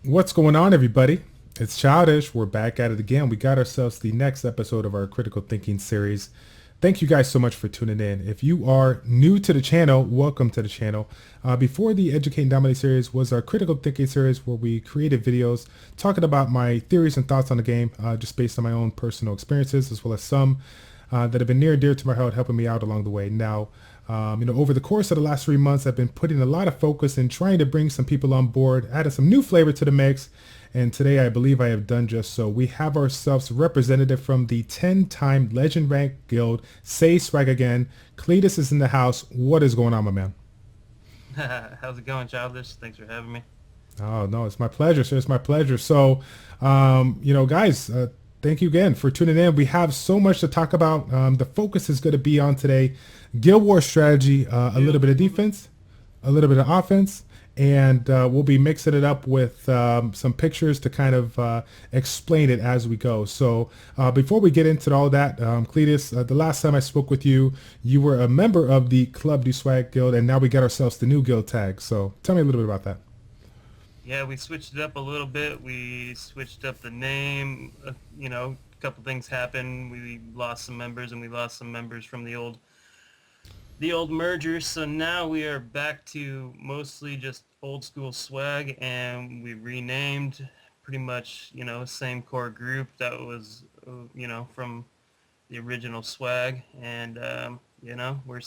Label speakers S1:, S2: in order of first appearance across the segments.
S1: What's going on, everybody? It's Childish. We're back at it again. We got ourselves the next episode of our critical thinking series. Thank you guys so much for tuning in. If you are new to the channel, welcome to the channel. Before the Educate and Dominate series was our critical thinking series where we created videos talking about my theories and thoughts on the game, just based on my own personal experiences, as well as some that have been near and dear to my heart, helping me out along the way. Now, over the course of the last 3 months, I've been putting a lot of focus and trying to bring some people on board, adding some new flavor to the mix. And today I believe I have done just so. We have ourselves a representative from the 10-time Legend Rank Guild, Say Swag Again. Kleedis is in the house. What is going on, my man?
S2: How's it going, Childish? Thanks for having me.
S1: Oh, no, it's my pleasure, sir. It's my pleasure. So, guys, thank you again for tuning in. We have so much to talk about. The focus is going to be on today Guild War strategy, a little bit of defense, a little bit of offense, and we'll be mixing it up with some pictures to kind of explain it as we go. So before we get into all that, Kleedis, the last time I spoke with you, you were a member of the Club du Swag Guild, and now we got ourselves the new guild tag. So tell me a little bit about that.
S2: Yeah, we switched it up a little bit. We switched up the name. A couple things happened. We lost some members, and we lost some members from the old merger. So now we are back to mostly just old school swag, and we renamed pretty much, same core group that was, from the original swag, and we're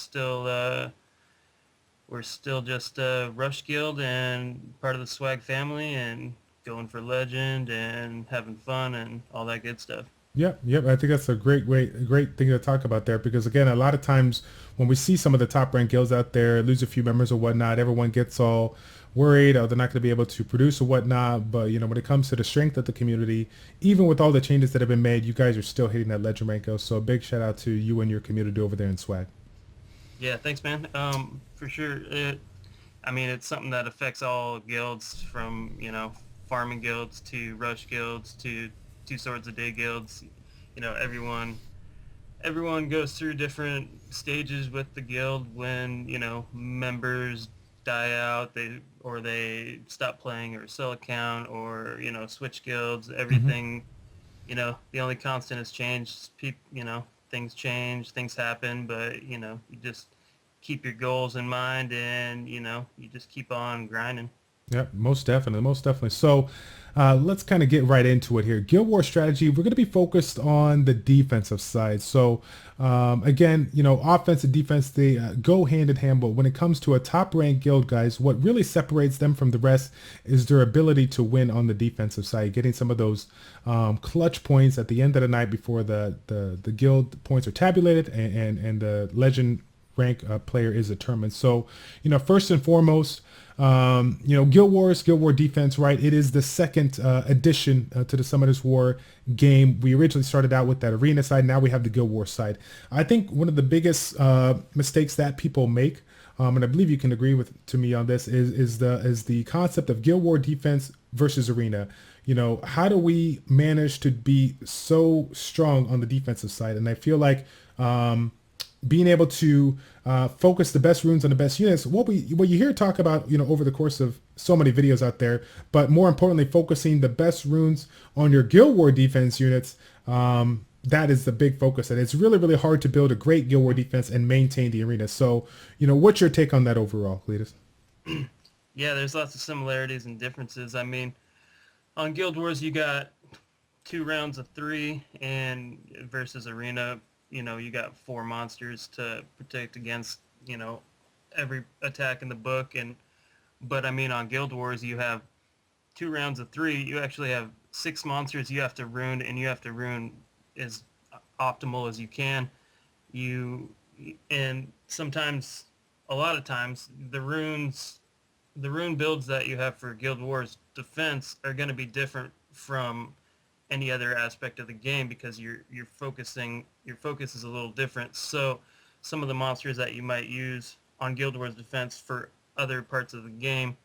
S2: still just a Rush Guild and part of the Swag family and going for Legend and having fun and all that good stuff.
S1: Yep, yep. I think that's a great thing to talk about there because again, a lot of times when we see some of the top ranked guilds out there lose a few members or whatnot, everyone gets all worried, oh, they're not going to be able to produce or whatnot. But when it comes to the strength of the community, even with all the changes that have been made, you guys are still hitting that legend rank. So a big shout out to you and your community over there in Swag.
S2: Yeah, thanks, man. For sure. It's something that affects all guilds from, farming guilds to rush guilds to two swords a day guilds. Everyone goes through different stages with the guild when, members die out, they stop playing or sell account or, switch guilds,
S1: Mm-hmm.
S2: everything. The only constant is change. Things change, things happen, but, you just keep your goals in mind and, you just keep on grinding.
S1: Yeah, most definitely, most definitely. So let's kind of get right into it here. Guild War strategy, we're going to be focused on the defensive side. So again, offense and defense, they go hand in hand. But when it comes to a top ranked guild, guys, what really separates them from the rest is their ability to win on the defensive side, getting some of those clutch points at the end of the night before the guild points are tabulated and the legend rank player is determined. So, first and foremost, Guild War defense, right? It is the second addition to the Summoners War game. We originally started out with that arena side. Now we have the Guild War side. I think one of the biggest mistakes that people make, and I believe you can agree with to me on this, is the concept of Guild War defense versus arena. How do we manage to be so strong on the defensive side? And I feel like being able to focus the best runes on the best units, what you hear talk about, over the course of so many videos out there, but more importantly, focusing the best runes on your Guild War defense units, that is the big focus. And it's really, really hard to build a great Guild War defense and maintain the arena. So, what's your take on that overall, Cletus?
S2: Yeah, there's lots of similarities and differences. On Guild Wars, you got 2 rounds of 3, and versus Arena, you got 4 monsters to protect against, every attack in the book. But on Guild Wars, you have 2 rounds of 3. You actually have 6 monsters you have to rune, and you have to rune as optimal as you can. You and sometimes, a lot of times, the rune builds that you have for Guild Wars defense are going to be different from any other aspect of the game because your focus is a little different. So some of the monsters that you might use on Guild Wars defense for other parts of the game,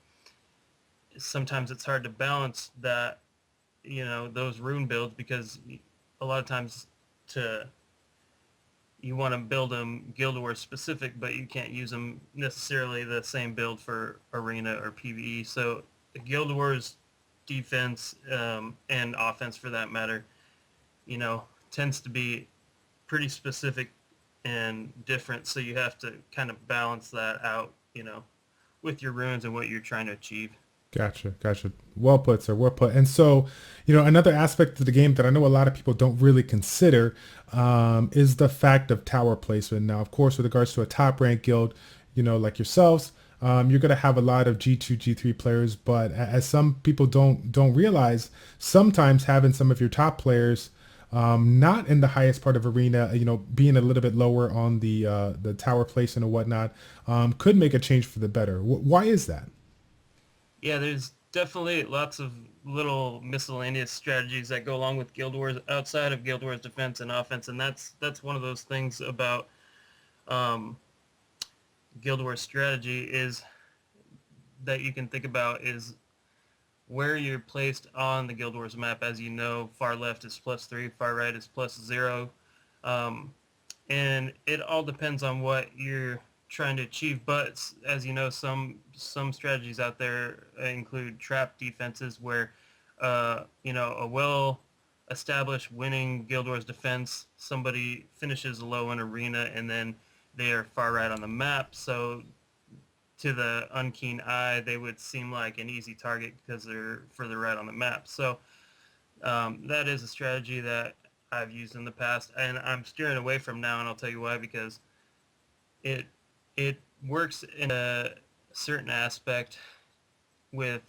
S2: sometimes it's hard to balance that, those rune builds because a lot of times to you want to build them Guild Wars specific, but you can't use them necessarily the same build for Arena or PvE. So the Guild Wars defense and offense for that matter, tends to be pretty specific and different. So you have to kind of balance that out, with your runes and what you're trying to achieve.
S1: Gotcha. Well put, sir. Well put. And so, another aspect of the game that I know a lot of people don't really consider is the fact of tower placement. Now, of course, with regards to a top rank guild, like yourselves, you're going to have a lot of G2, G3 players. But as some people don't realize, sometimes having some of your top players not in the highest part of arena, being a little bit lower on the tower placement and whatnot, could make a change for the better. Why is that?
S2: Yeah, there's definitely lots of little miscellaneous strategies that go along with Guild Wars outside of Guild Wars defense and offense, and that's one of those things about um, Guild Wars strategy is that you can think about is where you're placed on the Guild Wars map. As you know, far left is +3, far right is +0. Um, and it all depends on what you're trying to achieve. But as you know, some strategies out there include trap defenses where, a well-established winning Guild Wars defense, somebody finishes low in arena and then they are far right on the map. So to the unkeen eye, they would seem like an easy target because they're further right on the map. So that is a strategy that I've used in the past, and I'm steering away from now, and I'll tell you why. Because it it works in a certain aspect with,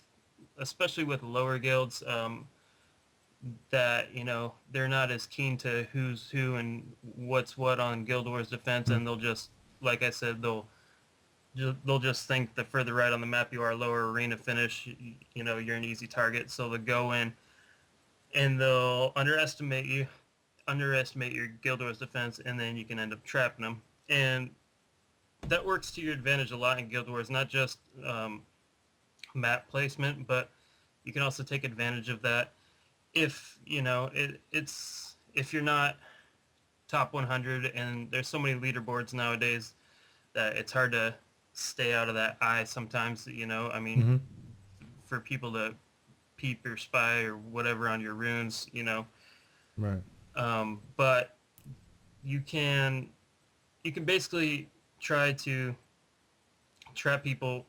S2: especially with lower guilds, that they're not as keen to who's who and what's what on Guild Wars defense, and they'll just, like I said, they'll just think the further right on the map you are, lower arena finish, you're an easy target. So they'll go in and they'll underestimate your Guild Wars defense, and then you can end up trapping them. And that works to your advantage a lot in Guild Wars, not just map placement, but you can also take advantage of that if if you're not top 100, and there's so many leaderboards nowadays that it's hard to stay out of that eye sometimes. I mean,
S1: Mm-hmm.
S2: for people to peep or spy or whatever on your runes,
S1: Right.
S2: but you can basically try to trap people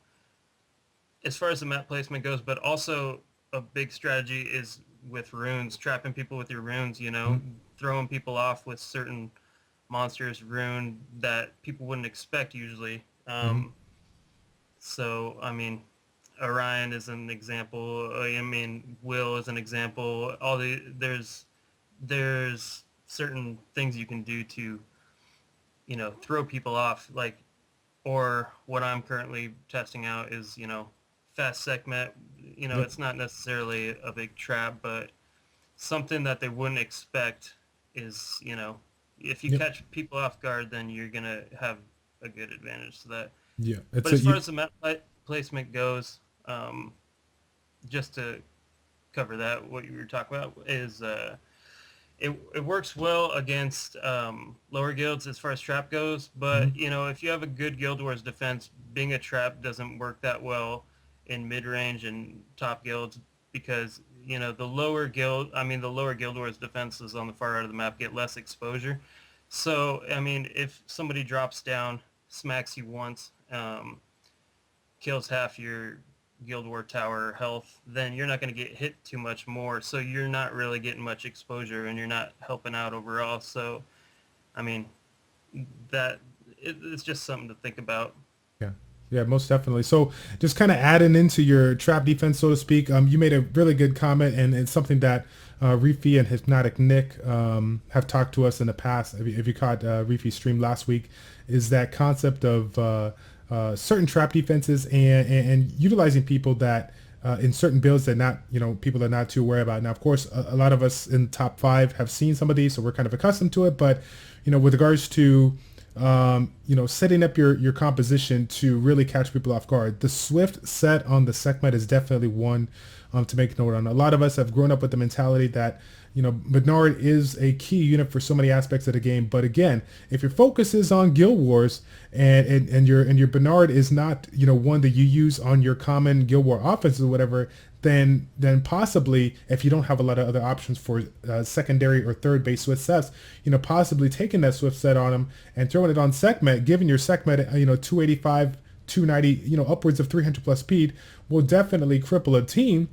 S2: as far as the map placement goes, but also a big strategy is with runes, trapping people with your runes,
S1: Mm-hmm.
S2: throwing people off with certain monsters rune that people wouldn't expect usually.
S1: Mm-hmm.
S2: So, I mean, Orion is an example. I mean, Will is an example. There's certain things you can do to, throw people off. Like, or what I'm currently testing out is, fast segment.
S1: Yep.
S2: It's not necessarily a big trap, but something that they wouldn't expect is, if you
S1: Yep.
S2: catch people off guard, then you're gonna have a good advantage to that.
S1: Yeah.
S2: But as far as the map placement goes, just to cover that, what you were talking about is it works well against lower guilds as far as trap goes. But
S1: Mm-hmm.
S2: if you have a good Guild Wars defense, being a trap doesn't work that well in mid range and top guilds, because the lower Guild Wars defenses on the far right of the map get less exposure. So I mean, if somebody drops down, smacks you once, kills half your Guild War Tower health, then you're not going to get hit too much more. So you're not really getting much exposure, and you're not helping out overall. So, I mean, it's just something to think about.
S1: Yeah. Yeah, most definitely. So just kind of adding into your trap defense, so to speak, you made a really good comment, and it's something that Reefy and Hypnotic Nick have talked to us in the past. If you caught Reefy's stream last week, is that concept of certain trap defenses and utilizing people that in certain builds that people are not too aware about. Now, of course, a lot of us in top 5 have seen some of these, so we're kind of accustomed to it. But with regards to setting up your composition to really catch people off guard, the swift set on the segment is definitely one to make note on. A lot of us have grown up with the mentality that Bernard is a key unit for so many aspects of the game. But again, if your focus is on Guild Wars and your Bernard is not one that you use on your common Guild War offenses or whatever, then possibly, if you don't have a lot of other options for secondary or third base Swift sets, possibly taking that Swift set on them and throwing it on Sekhmet, giving your Sekhmet 285, 290, upwards of 300 plus speed will definitely cripple a team,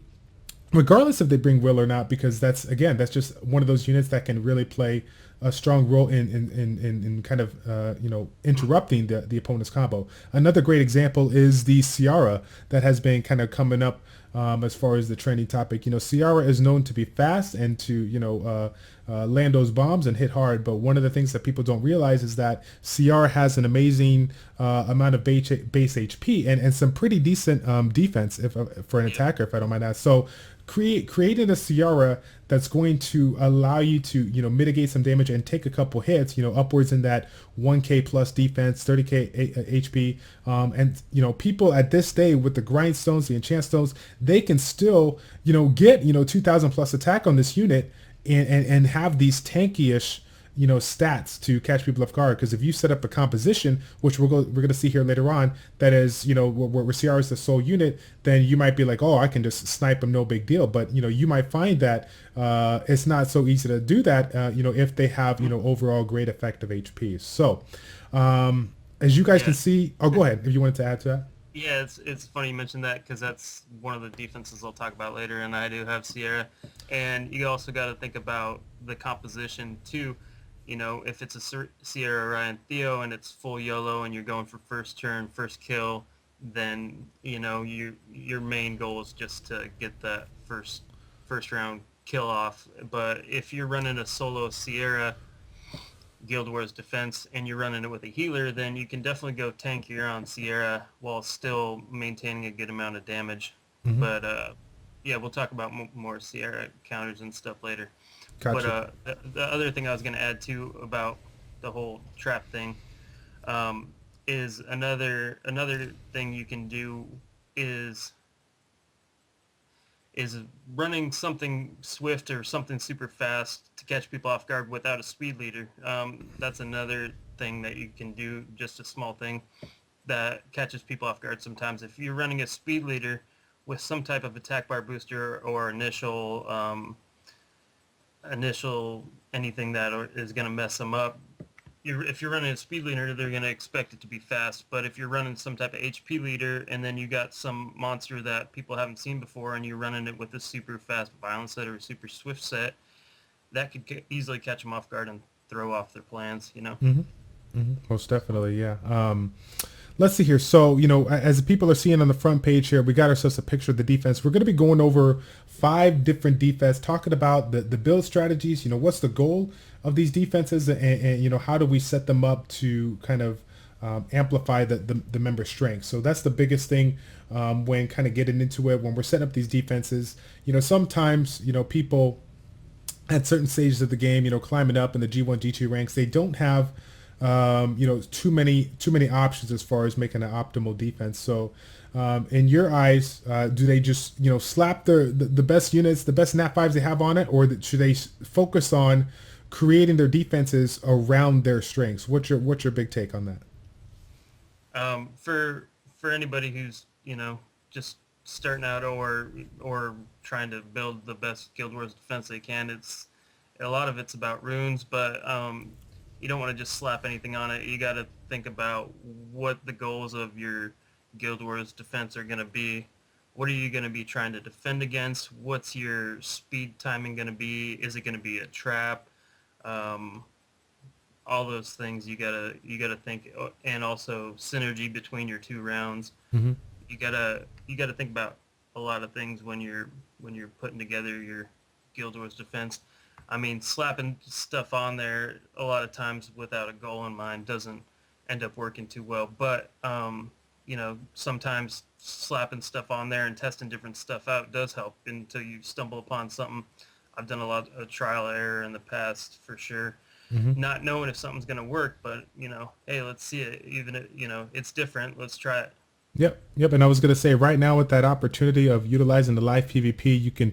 S1: regardless if they bring Will or not, because that's just one of those units that can really play a strong role in kind of interrupting the opponent's combo. Another great example is the Ciara that has been kind of coming up as far as the trending topic. Ciara is known to be fast and to land those bombs and hit hard, but one of the things that people don't realize is that Ciara has an amazing amount of base HP and some pretty decent defense for an attacker, if I don't mind that. So creating a Ciara that's going to allow you to mitigate some damage and take a couple hits, upwards in that 1k plus defense, 30k HP, and people at this day with the grindstones, the enchant stones, they can still get 2000 plus attack on this unit and have these tanky-ish stats to catch people off guard. Because if you set up a composition, which we're going to see here later on, that is where Ciara is the sole unit, then you might be like, oh, I can just snipe them, no big deal. But you might find that it's not so easy to do that if they have overall great effective HP. So as you guys can see, go ahead if you wanted to add to that.
S2: Yeah, it's funny you mentioned that, because that's one of the defenses I'll talk about later, and I do have Ciara. And you also got to think about the composition too. If it's a Ciara Ryan Theo and it's full YOLO and you're going for first turn, first kill, then your main goal is just to get that first round kill off. But if you're running a solo Ciara Guild Wars defense and you're running it with a healer, then you can definitely go tankier on Ciara while still maintaining a good amount of damage. Mm-hmm. But yeah, we'll talk about more Ciara counters and stuff later. Gotcha. But the other thing I was going to add too about the whole trap thing is another thing you can do is running something swift or something super fast to catch people off guard without a speed leader. That's another thing that you can do, just a small thing that catches people off guard sometimes. If you're running a speed leader with some type of attack bar booster or initial anything that is going to mess them up, if you're running a speed leader, they're going to expect it to be fast. But if you're running some type of HP leader and then you got some monster that people haven't seen before and you're running it with a super fast violence set or a super swift set, that could easily catch them off guard and throw off their plans, Mm-hmm.
S1: Mm-hmm. Most definitely, yeah. Let's see here. So, as people are seeing on the front page here, we got ourselves a picture of the defense. We're going to be going over 5 different defenses, talking about the build strategies, what's the goal of these defenses, and how do we set them up to kind of amplify the member strength. So that's the biggest thing when kind of getting into it, when we're setting up these defenses. Sometimes, people at certain stages of the game, climbing up in the G1, G2 ranks, they don't have too many options as far as making an optimal defense. So in your eyes, do they just slap the best units, the best nat 5s they have on it, or should they focus on creating their defenses around their strengths? What's your big take on that?
S2: For anybody who's just starting out or trying to build the best Guild Wars defense they can, a lot of it's about runes, but you don't want to just slap anything on it. You got to think about what the goals of your Guild Wars defense are going to be. What are you going to be trying to defend against? What's your speed timing going to be? Is it going to be a trap? All those things you gotta think, and also synergy between your 2 rounds. Mm-hmm. You gotta think about a lot of things when you're putting together your Guild Wars defense. I mean, slapping stuff on there a lot of times without a goal in mind doesn't end up working too well. But sometimes slapping stuff on there and testing different stuff out does help until you stumble upon something. I've done a lot of trial and error in the past for sure. Mm-hmm. Not knowing if something's going to work, but hey, let's see it. Even if, it's different, let's try it.
S1: Yep. And I was going to say, right now with that opportunity of utilizing the live PvP, you can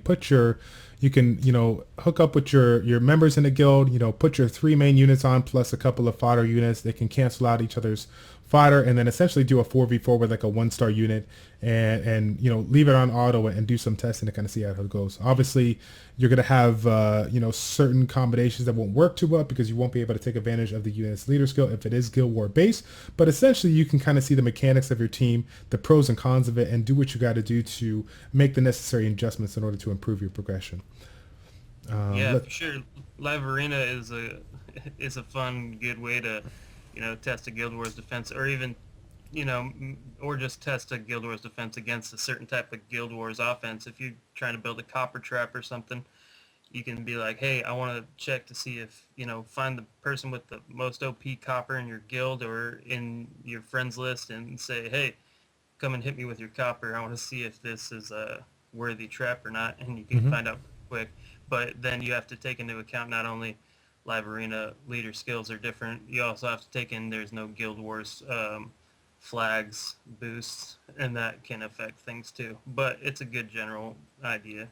S1: hook up with your members in the guild, put your 3 main units on plus a couple of fodder units. They can cancel out each other's fodder, and then essentially do a 4v4 with like a 1-star unit, and you know, leave it on auto and do some testing to kind of see how it goes. Obviously, you're gonna have you know, certain combinations that won't work too well because you won't be able to take advantage of the unit's leader skill if it is Guild War based. But essentially, you can kind of see the mechanics of your team, the pros and cons of it, and do what you got to do to make the necessary adjustments in order to improve your progression.
S2: Yeah, for sure. Live Arena is a fun, good way to, you know, test a Guild Wars defense, or even, you know, or just test a Guild Wars defense against a certain type of Guild Wars offense. If you're trying to build a copper trap or something, you can be like, hey, I want to check to see if, you know, find the person with the most OP copper in your guild or in your friends list and say, hey, come and hit me with your copper. I want to see if this is a worthy trap or not, and you can
S1: Mm-hmm.
S2: find out quick. But then you have to take into account not only live arena leader skills are different, you also have to take in there's no Guild Wars flags, boosts, and that can affect things too. But it's a good general idea.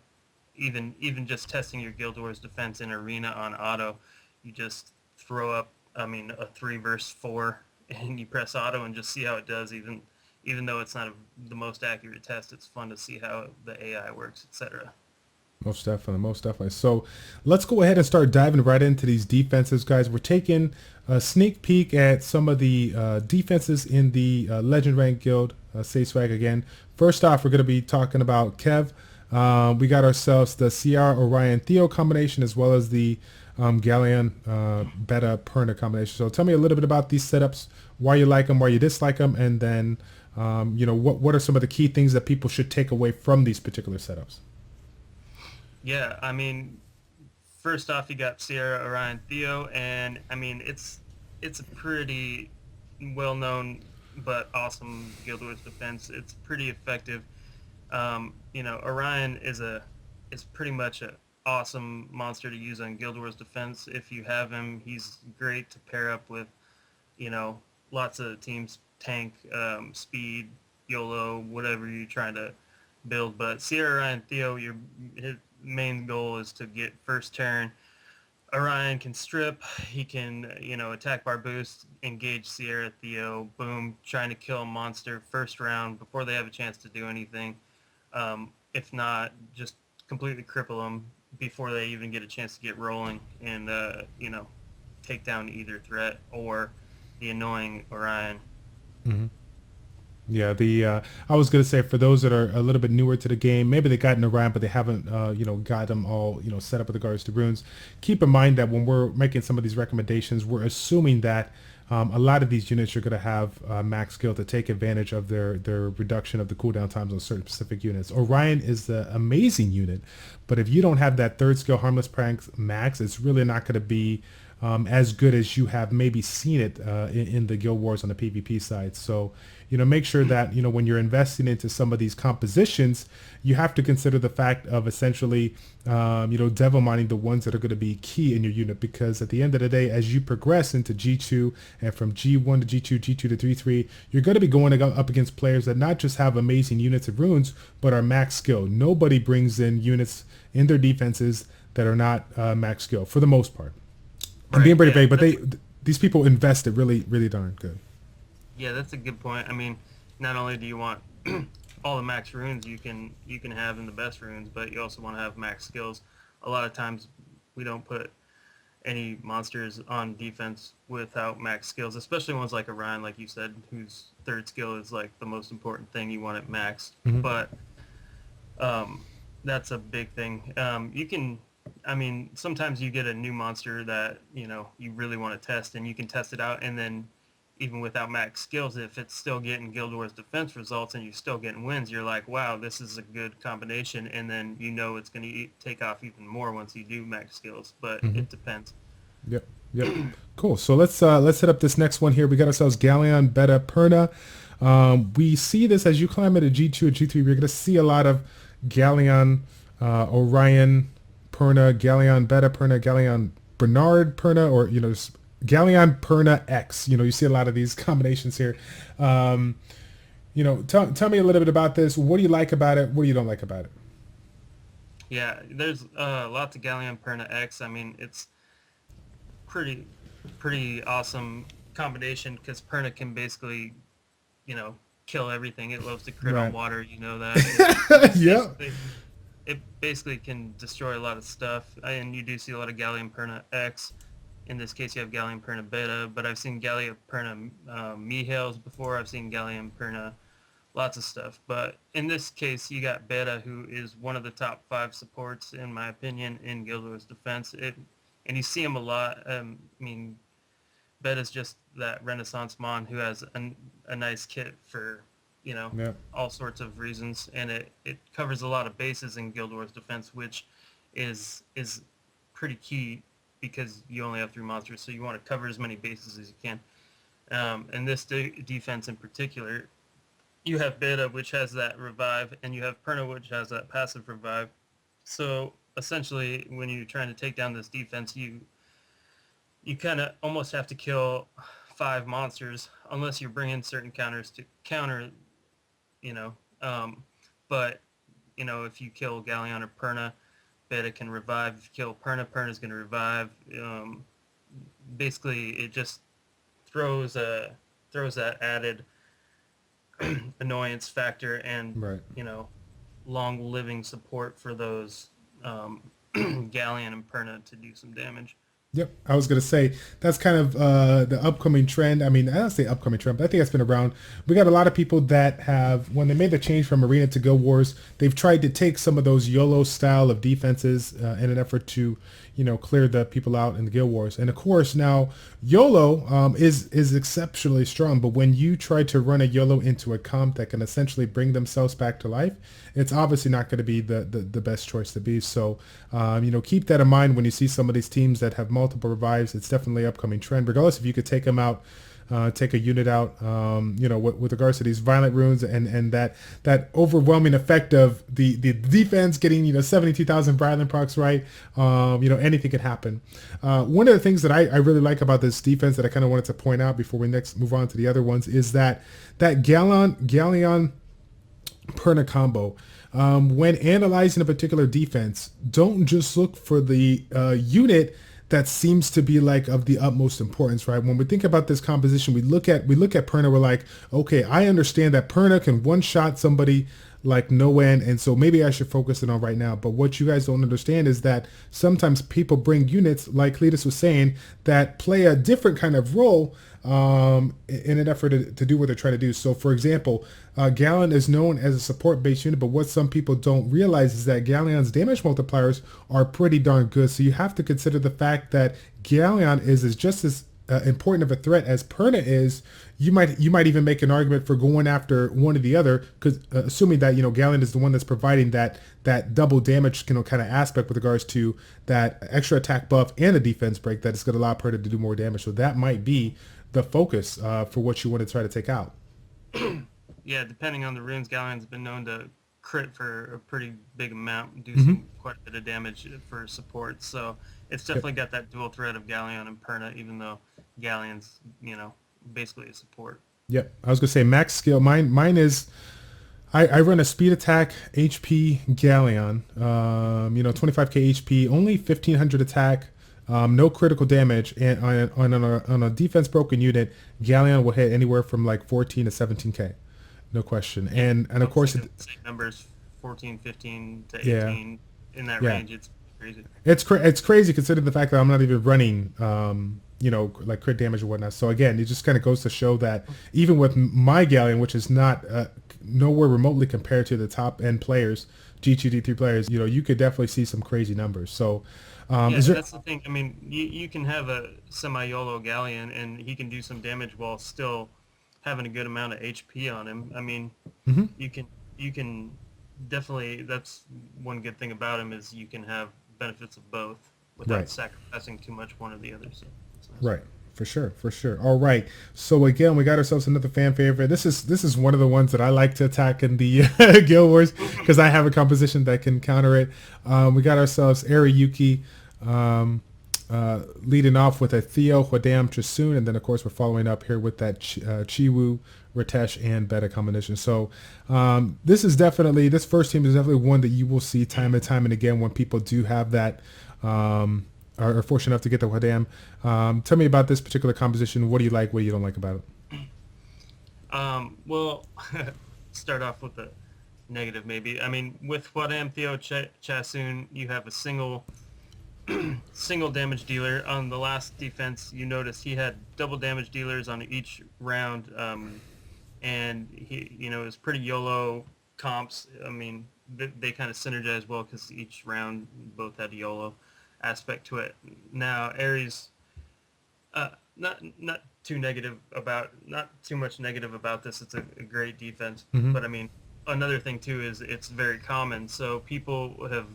S2: Even just testing your Guild Wars defense in arena on auto, you just throw up, I mean, a 3 versus 4, and you press auto and just see how it does. Even though it's not the most accurate test, it's fun to see how the AI works, etc.
S1: Most definitely, most definitely. So let's go ahead and start diving right into these defenses, guys. We're taking a sneak peek at some of the defenses in the Legend Rank Guild, Say Swag again. First off, we're going to be talking about Kev. We got ourselves the Sierra Orion Theo combination, as well as the Galleon Beta Perna combination. So tell me a little bit about these setups, why you like them, why you dislike them, and then you know, what are some of the key things that people should take away from these particular setups?
S2: Yeah, I mean, first off, you got Sierra Orion Theo, and I mean, it's a pretty well-known but awesome Guild Wars defense. It's pretty effective. You know, Orion is pretty much a awesome monster to use on Guild Wars defense. If you have him, he's great to pair up with, you know, lots of teams, tank, speed, YOLO, whatever you're trying to build. But Sierra Orion Theo, his main goal is to get first turn. Orion can strip, he can, you know, attack bar boost, engage Sierra Theo, boom, trying to kill a monster first round before they have a chance to do anything. If not, just completely cripple them before they even get a chance to get rolling and, you know, take down either threat or the annoying Orion.
S1: Mm-hmm. Yeah, the I was gonna say, for those that are a little bit newer to the game, maybe they got in Orion, but they haven't you know, got them all, you know, set up with regards to runes. Keep in mind that when we're making some of these recommendations, we're assuming that a lot of these units are going to have max skill to take advantage of their reduction of the cooldown times on certain specific units. Orion is the amazing unit, but if you don't have that third skill harmless pranks max, it's really not going to be as good as you have maybe seen it in the Guild Wars on the PvP side. So, you know, make sure that, you know, when you're investing into some of these compositions, you have to consider the fact of essentially, you know, devil mining the ones that are going to be key in your unit, because at the end of the day, as you progress into G2 and from G1 to G2, G2 to 3-3, you're going to be going up against players that not just have amazing units of runes, but are max skill. Nobody brings in units in their defenses that are not max skill for the most part. I'm being pretty vague, but these people invested really, really darn good.
S2: Yeah, that's a good point. I mean, not only do you want all the max runes you can have in the best runes, but you also want to have max skills. A lot of times we don't put any monsters on defense without max skills, especially ones like Orion, like you said, whose third skill is like the most important thing. You want it maxed.
S1: Mm-hmm.
S2: But that's a big thing. You can, I mean, sometimes you get a new monster that, you know, you really want to test, and you can test it out, and then even without max skills, if it's still getting Guild Wars defense results and you're still getting wins, you're like, wow, this is a good combination, and then you know it's going to take off even more once you do max skills, but
S1: Mm-hmm.
S2: it depends.
S1: Yep. Yep. Cool. So let's hit up this next one here. We got ourselves Galleon Beta Perna. We see this as you climb into G2 and G3. We're going to see a lot of Galleon, Orion Perna, Galleon Beta Perna, Galleon Bernard Perna, or, you know, Galleon Perna X. You know, you see a lot of these combinations here. You know, tell me a little bit about this. What do you like about it? What do you don't like about it?
S2: Yeah, there's lots of Galleon Perna X. I mean, it's pretty awesome combination because Perna can basically, kill everything. It loves to crit on
S1: Right.
S2: water. You know that. It
S1: Yep.
S2: basically can destroy a lot of stuff, and you do see a lot of Galleon Perna X. In this case, you have Galleon Perna Beta, but I've seen Galleon Perna Mihales before. I've seen Galleon Perna lots of stuff. But in this case, you got Beta, who is one of the top 5 supports, in my opinion, in Guild Wars defense. And you see him a lot. I mean, Beta's just that Renaissance Mon who has a nice kit for,
S1: Yep.
S2: all sorts of reasons, and it covers a lot of bases in Guild Wars defense, which is pretty key because you only have 3 monsters, so you want to cover as many bases as you can. And this defense in particular, you have Beta, which has that revive, and you have Perna, which has that passive revive. So essentially, when you're trying to take down this defense, you kind of almost have to kill 5 monsters unless you're bringing certain counters to counter, you know. But, if you kill Galleon or Perna, Beta can revive. If you kill Perna, Perna's going to revive. Basically, it just throws that added annoyance factor and,
S1: Right.
S2: long living support for those Galleon and Perna to do some damage.
S1: Yep, I was gonna say that's kind of the upcoming trend. I mean, I don't say upcoming trend, but I think it's been around. We got a lot of people that have, when they made the change from Arena to Guild Wars, they've tried to take some of those YOLO style of defenses in an effort to, clear the people out in the Guild Wars. And of course, now YOLO is exceptionally strong, but when you try to run a YOLO into a comp that can essentially bring themselves back to life, it's obviously not going to be the best choice to be. So, keep that in mind when you see some of these teams that have multiple revives. It's definitely an upcoming trend, regardless if you could take them out, take a unit out, with regards to these violent runes and that overwhelming effect of the defense getting, 72,000 violent procs right. Anything could happen. One of the things that I really like about this defense that I kind of wanted to point out before we next move on to the other ones is that Galleon Perna combo. When analyzing a particular defense, don't just look for the unit that seems to be like of the utmost importance, right? When we think about this composition, we look at Perna, we're like, okay, I understand that Perna can one-shot somebody like no end, and so maybe I should focus it on right now. But what you guys don't understand is that sometimes people bring units, like Kleedis was saying, that play a different kind of role in an effort to do what they're trying to do. So for example, Galleon is known as a support-based unit, but what some people don't realize is that Galleon's damage multipliers are pretty darn good. So you have to consider the fact that Galleon is just as important of a threat as Perna is. You might even make an argument for going after one or the other, because assuming that Galleon is the one that's providing that double damage kind of aspect with regards to that extra attack buff and a defense break that is going to allow Perna to do more damage. So that might be the focus for what you want to try to take out.
S2: Yeah, depending on the runes, Galleon's been known to crit for a pretty big amount, do some quite a bit of damage for support. So it's definitely got that dual threat of Galleon and Perna, even though Galleon's, basically a support.
S1: Yep, I was gonna say max skill. Mine is I run a speed attack HP Galleon. 25k HP, only 1500 attack. No critical damage, and on a defense broken unit, Galleon will hit anywhere from like 14 to 17k, no question. And of course,
S2: same numbers, 14, 15 to 18 in that range. It's crazy.
S1: It's crazy considering the fact that I'm not even running, like crit damage or whatnot. So again, it just kind of goes to show that even with my Galleon, which is not nowhere remotely compared to the top end players, G2, D3 players, you could definitely see some crazy numbers. So.
S2: That's the thing. I mean, you can have a semi-YOLO Galleon, and he can do some damage while still having a good amount of HP on him. I mean, you can definitely. That's one good thing about him is you can have benefits of both without sacrificing too much one or the other. So nice.
S1: Right. For sure. All right. So again, we got ourselves another fan favorite. This is one of the ones that I like to attack in the Guild Wars because I have a composition that can counter it. We got ourselves Ariyuki leading off with a Theo, Hwadam, Trasoon, and then of course we're following up here with that Chiwu, Ritesh, and Beta combination. So this first team is definitely one that you will see time and time and again when people do have that are fortunate enough to get the Wadam. Tell me about this particular composition. What do you like? What do you don't like about it?
S2: Well, start off with the negative maybe. I mean, with Wadam Theo Chasoon, you have a single damage dealer. On the last defense, you noticed he had double damage dealers on each round, and he, it was pretty YOLO comps. I mean, they kind of synergize well because each round both had a YOLO aspect to it. Now Ares, not too much negative about this. It's a great defense,
S1: Mm-hmm.
S2: but I mean, another thing too is it's very common. So people have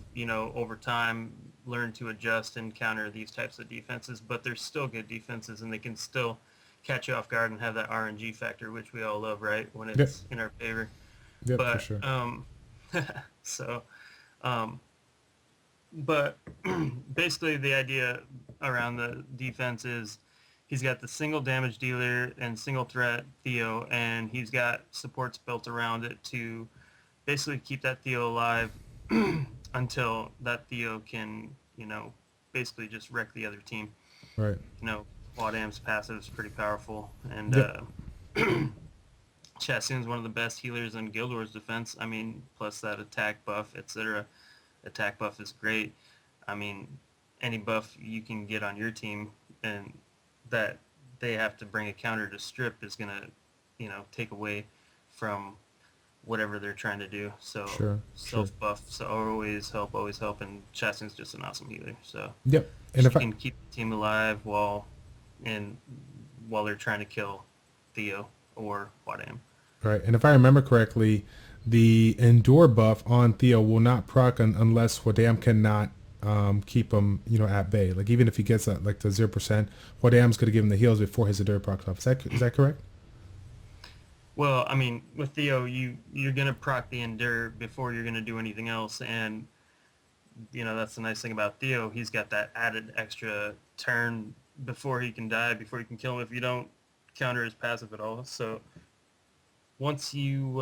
S2: over time learned to adjust and counter these types of defenses, but they're still good defenses, and they can still catch you off guard and have that RNG factor, which we all love, right? When
S1: Yep.
S2: it's in our favor.
S1: Yep, for
S2: But
S1: sure.
S2: so, um, but basically the idea around the defense is he's got the single damage dealer and single threat Theo, and he's got supports built around it to basically keep that Theo alive until that Theo can, basically just wreck the other team.
S1: Right.
S2: Wadam's passive is pretty powerful, and
S1: Yep.
S2: Chasoon's one of the best healers in Guild Wars defense. I mean, plus that attack buff, etc. Attack buff is great. I mean, any buff you can get on your team and that they have to bring a counter to strip is going to, take away from whatever they're trying to do. So
S1: Sure. Sure.
S2: self-buff, so always help, and Chasoon's just an awesome healer. So
S1: Yep. And
S2: she
S1: if I
S2: can keep the team alive while they're trying to kill Theo or Wadam.
S1: Right, and if I remember correctly, the endure buff on Theo will not proc unless Wadam cannot keep him, at bay. Like even if he gets like the 0%, Wadam's going to give him the heals before his endure procs off. Is that correct?
S2: Well, I mean, with Theo, you're gonna proc the endure before you're gonna do anything else, and that's the nice thing about Theo. He's got that added extra turn before he can die, before you can kill him if you don't counter his passive at all. So once you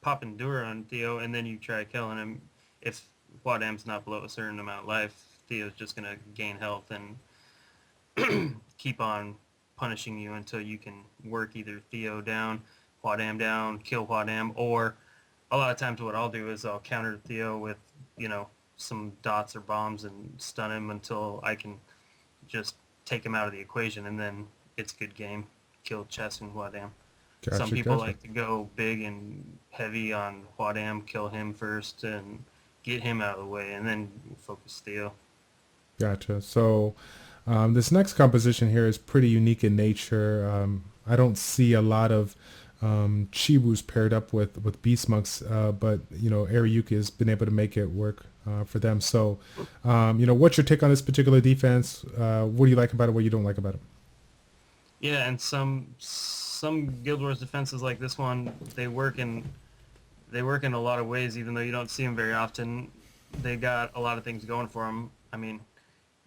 S2: pop endure on Theo and then you try killing him, if Wadam's not below a certain amount of life, Theo's just gonna gain health and keep on punishing you until you can work either Theo down, Wadam down, kill Wadam, or a lot of times what I'll do is I'll counter Theo with, some dots or bombs and stun him until I can just take him out of the equation, and then it's good game. Kill Chess and Wadam.
S1: Gotcha,
S2: Some people
S1: gotcha.
S2: like to go big and heavy on Wadam, kill him first and get him out of the way, and then focus Theo.
S1: Gotcha. So this next composition here is pretty unique in nature. I don't see a lot of Chibus paired up with Beast Monks, but Ariyuki has been able to make it work for them. So, what's your take on this particular defense? What do you like about it? What you don't like about it?
S2: Yeah, and some Guild Wars defenses like this one, they work in a lot of ways, even though you don't see them very often. They got a lot of things going for them. I mean,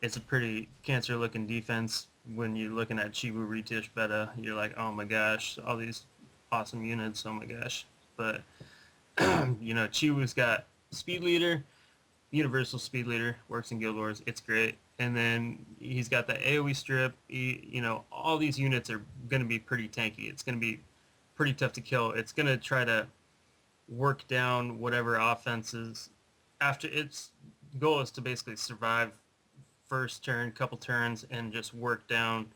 S2: it's a pretty cancer-looking defense. When you're looking at Chibu Retish Beta, you're like, oh my gosh, all these awesome units, oh my gosh. But, Chibu's got Speed Leader, Universal Speed Leader, works in Guild Wars, it's great. And then he's got the AoE strip. All these units are going to be pretty tanky. It's going to be pretty tough to kill. It's going to try to work down whatever offenses. After its goal is to basically survive first turn, couple turns, and just work down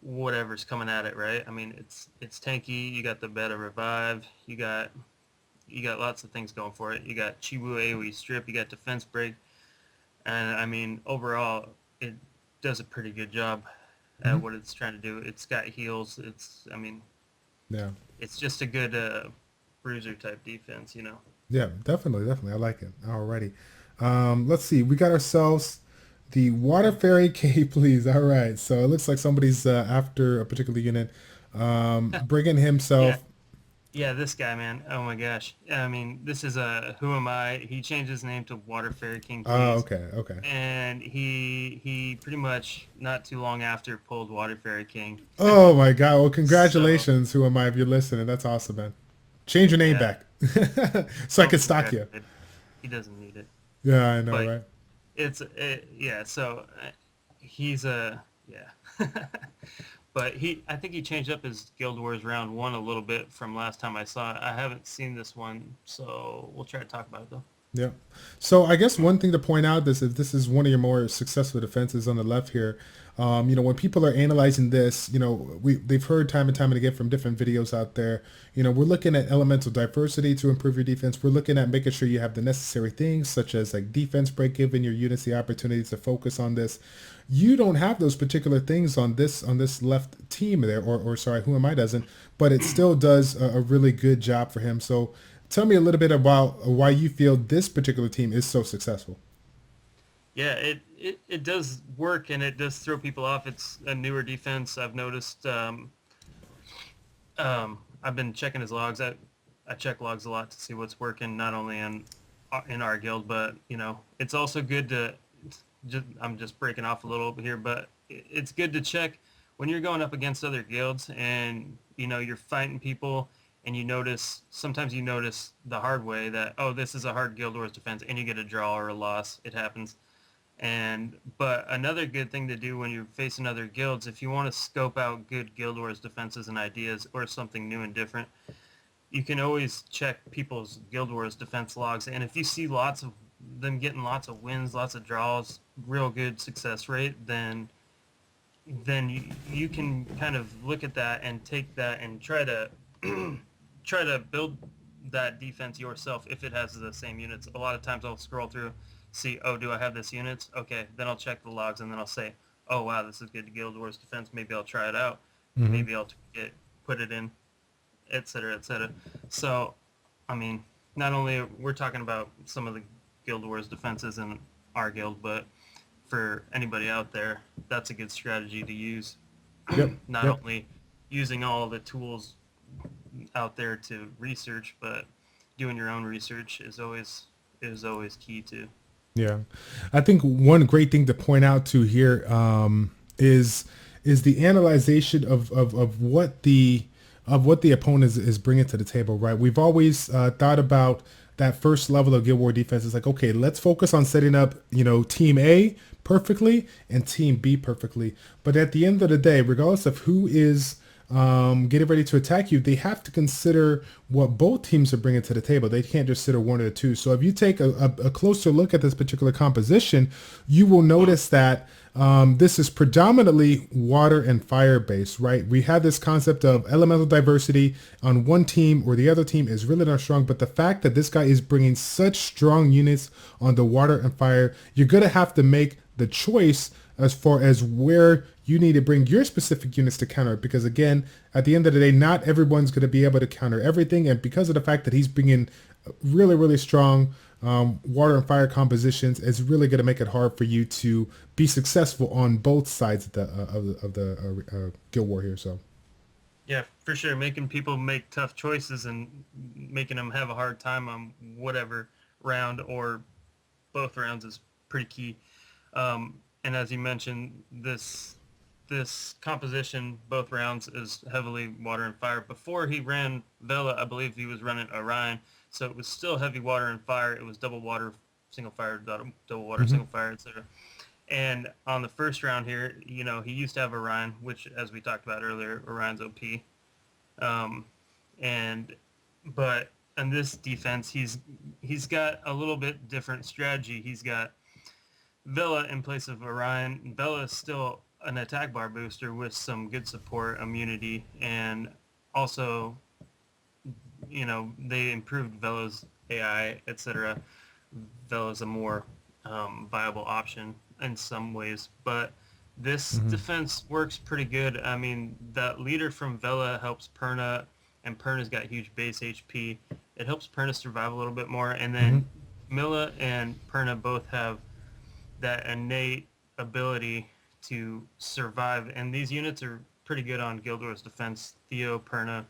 S2: whatever's coming at it, right? I mean, it's tanky. You got the Beta Revive. You got lots of things going for it. You got Chibu AoE strip. You got defense break. And I mean, overall, it does a pretty good job at what it's trying to do. It's got heals.
S1: Yeah.
S2: It's just a good bruiser type defense,
S1: Yeah, definitely. I like it. Alrighty. Let's see. We got ourselves the Water Fairy K, please. All right. So it looks like somebody's after a particular unit, bringing himself.
S2: Yeah, this guy, man. Oh my gosh. I mean, this is Who Am I? He changed his name to Water Fairy King, please.
S1: Oh, okay.
S2: And he pretty much not too long after pulled Water Fairy King.
S1: Oh my God. Well, congratulations. Who am I? If you're listening, that's awesome, man. Change your name back so I can stalk you.
S2: He doesn't need it.
S1: Yeah, I know,
S2: But
S1: right?
S2: Yeah. So he's a yeah. But I think he changed up his Guild Wars round one a little bit from last time I saw it. I haven't seen this one, so we'll try to talk about it though.
S1: Yeah. So I guess one thing to point out is if this is one of your more successful defenses on the left here, when people are analyzing this, they've heard time and time and again from different videos out there. We're looking at elemental diversity to improve your defense. We're looking at making sure you have the necessary things such as like defense break, giving your units the opportunity to focus on this. You don't have those particular things on this left team there, or sorry, who am I doesn't, but it still does a really good job for him. So tell me a little bit about why you feel this particular team is so successful.
S2: Yeah, it does work and it does throw people off. It's a newer defense. I've noticed. I've been checking his logs. I check logs a lot to see what's working, not only in our guild, but it's also good to. I'm just breaking off a little bit here, but it's good to check when you're going up against other guilds and you're fighting people and sometimes you notice the hard way that, oh, this is a hard Guild Wars defense, and you get a draw or a loss. It happens. But another good thing to do when you're facing other guilds, if you want to scope out good Guild Wars defenses and ideas or something new and different, you can always check people's Guild Wars defense logs. And if you see lots of them getting lots of wins, lots of draws, real good success rate, then you can kind of look at that and take that and try to try to build that defense yourself if it has the same units. A lot of times I'll scroll through, see, oh, do I have this units? Okay, then I'll check the logs and then I'll say, oh wow, this is good Guild Wars defense. Maybe I'll try it out.
S1: Mm-hmm.
S2: Maybe I'll put it in, etc., etc. So, I mean, not only we're talking about some of the Guild Wars defenses in our guild, but for anybody out there, that's a good strategy to use.
S1: Yep.
S2: Not
S1: Yep.
S2: only using all the tools out there to research, but doing your own research is always key too.
S1: Yeah, I think one great thing to point out to here is the analyzation of what the opponent is bringing to the table. Right, we've always thought about that first level of Guild War defense. It's like, okay, let's focus on setting up Team A perfectly and Team B perfectly. But at the end of the day, regardless of who is getting ready to attack you, they have to consider what both teams are bringing to the table. They can't just consider one or the two. So if you take a closer look at this particular composition, you will notice that this is predominantly water and fire based, right? We have this concept of elemental diversity on one team or the other team is really not strong, but the fact that this guy is bringing such strong units on the water and fire, you're going to have to make the choice as far as where you need to bring your specific units to counter it. Because again, at the end of the day, not everyone's going to be able to counter everything. And because of the fact that he's bringing really, really strong water and fire compositions, it's really going to make it hard for you to be successful on both sides of the Guild War here. So.
S2: Yeah, for sure. Making people make tough choices and making them have a hard time on whatever round or both rounds is pretty key. And as you mentioned, this composition, both rounds, is heavily water and fire. Before he ran Vela, I believe he was running Orion, so it was still heavy water and fire. It was double water, single fire, double water,
S1: Mm-hmm.
S2: single fire, etc. And on the first round here, he used to have Orion, which, as we talked about earlier, Orion's OP. Um, and but on this defense, he's got a little bit different strategy. He's got Vela in place of Orion. Vela is still an attack bar booster with some good support, immunity, and also, they improved Vela's AI, etc. Vela's a more viable option in some ways, but this
S1: Mm-hmm.
S2: defense works pretty good. I mean, that leader from Vela helps Perna, and Perna's got huge base HP. It helps Perna survive a little bit more, and
S1: Mm-hmm.
S2: then Milla and Perna both have that innate ability to survive, and these units are pretty good on Guild Wars defense. Theo, Perna,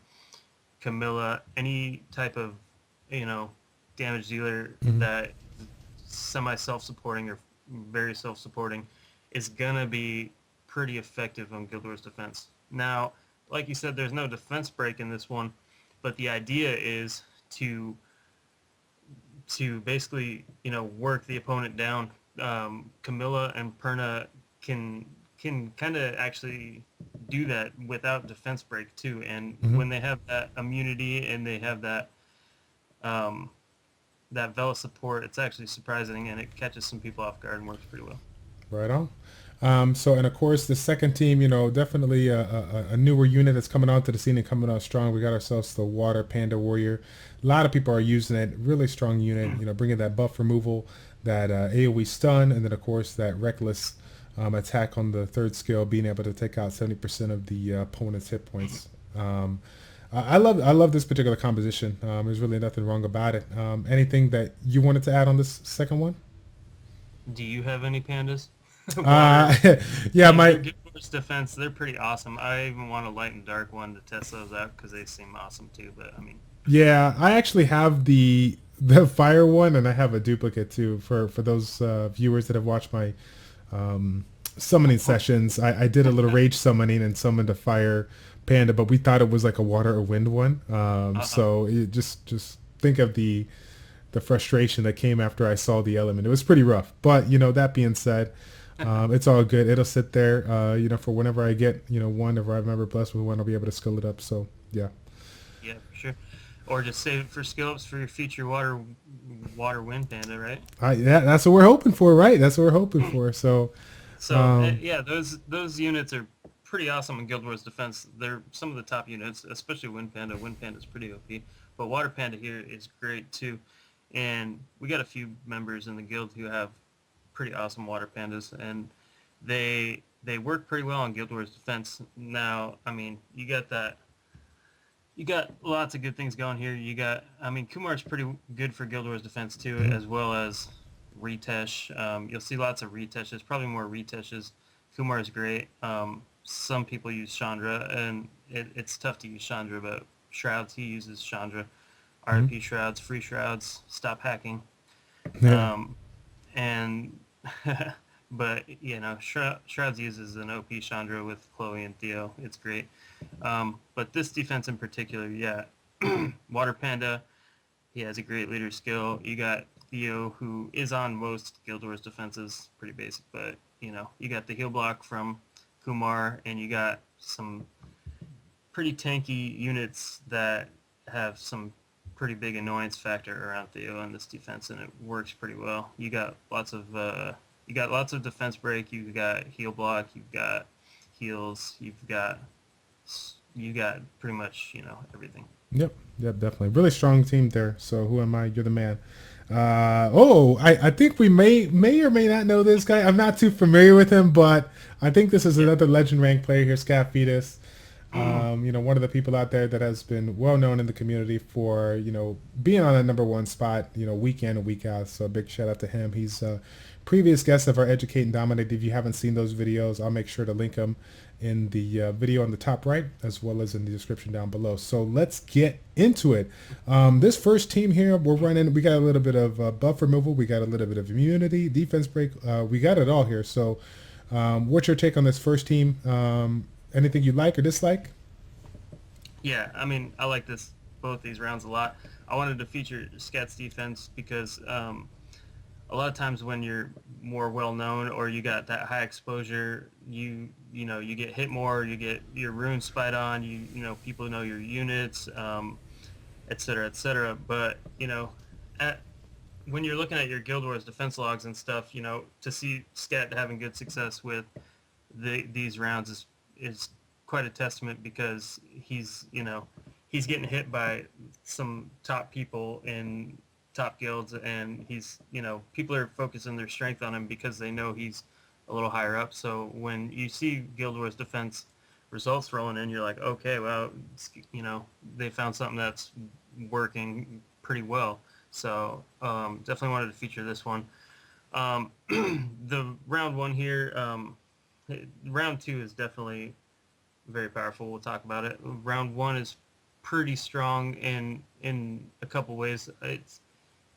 S2: Camilla, any type of, damage dealer
S1: Mm-hmm.
S2: that semi self-supporting or very self-supporting is gonna be pretty effective on Guild Wars defense. Now, like you said, there's no defense break in this one, but the idea is to basically, work the opponent down Camilla and Perna can can kind of actually do that without defense break too. And
S1: Hmm.
S2: when they have that immunity and they have um, that Vela support, it's actually surprising and it catches some people off guard and works pretty well.
S1: Right on. So, and of course, the second team, definitely a newer unit that's coming onto the scene and coming out strong. We got ourselves the Water Panda Warrior. A lot of people are using it. Really strong unit, bringing that buff removal, that AoE stun, and then, of course, that reckless attack on the third skill, being able to take out 70% of the opponent's hit points. I love this particular composition. There's really nothing wrong about it. Anything that you wanted to add on this second one?
S2: Do you have any pandas?
S1: Uh,
S2: Water.
S1: yeah,
S2: For
S1: my
S2: Guild Wars defense, they're pretty awesome. I even want a light and dark one to test those out because they seem awesome too. But I mean,
S1: Yeah, I actually have the fire one, and I have a duplicate too for those viewers that have watched my summoning sessions. I did a little rage summoning and summoned a fire panda, but we thought it was like a water or wind one.
S2: uh,
S1: So it just think of the frustration that came after I saw the element. It was pretty rough, but that being said, it's all good. It'll sit there, for whenever I get one. If I'm ever blessed with one, I'll be able to skill it up. So yeah.
S2: yeah, for sure. Or just save it for skill ups for your future water wind panda, right?
S1: Yeah, that's what we're hoping for, right? That's what we're hoping for. So,
S2: So
S1: um,
S2: yeah, those units are pretty awesome in Guild Wars defense. They're some of the top units, especially Wind Panda. Wind Panda is pretty OP, but Water Panda here is great too. And we got a few members in the guild who have pretty awesome Water Pandas, and they work pretty well on Guild Wars defense. Now, I mean, you got lots of good things going here. I mean, Kumar's pretty good for Guild Wars defense too,
S1: mhm.
S2: as well as Retesh. You'll see lots of Reteshes, probably more Reteshes. Kumar is great. Some people use Chandra, and it's tough to use Chandra, but Shrouds, he uses Chandra.
S1: Mhm.
S2: RP Shrouds, free Shrouds, stop hacking.
S1: Yeah.
S2: Um, and but Shrouds uses an OP Chandra with Chloe and Theo. It's great. But this defense in particular, yeah, Water Panda, he has a great leader skill. You got Theo, who is on most Guild Wars defenses, pretty basic, but you got the heal block from Kumar, and you got some pretty tanky units that have some pretty big annoyance factor around Theo in this defense, and it works pretty well. You got lots of defense break. You've got heal block. You've got heals. You got pretty much everything.
S1: Yep. Yep. Definitely. Really strong team there. So who am I? You're the man. I think we may or may not know this guy. I'm not too familiar with him, but I think this is
S2: Yeah.
S1: another legend rank player here, Fetus. One of the people out there that has been well known in the community for, being on a number one spot, week in and week out. So a big shout out to him. He's a previous guest of our Educate and Dominate. If you haven't seen those videos, I'll make sure to link them in the video on the top right, as well as in the description down below. So let's get into it. This first team here, we got a little bit of buff removal. We got a little bit of immunity, defense break. We got it all here. So what's your take on this first team? Anything you like or dislike?
S2: Yeah, I mean, I like both these rounds a lot. I wanted to feature Scat's defense because a lot of times when you're more well known or you got that high exposure, you get hit more, you get your runes spied on, people know your units, et cetera, et cetera. But at when you're looking at your Guild Wars defense logs and stuff, to see Scat having good success with these rounds is quite a testament because he's getting hit by some top people in top guilds, and people are focusing their strength on him because they know he's a little higher up. So when you see Guild Wars defense results rolling in, you're like, okay, well, they found something that's working pretty well. So definitely wanted to feature this one. The round one here, round two is definitely very powerful. We'll talk about it. Round one is pretty strong in a couple ways.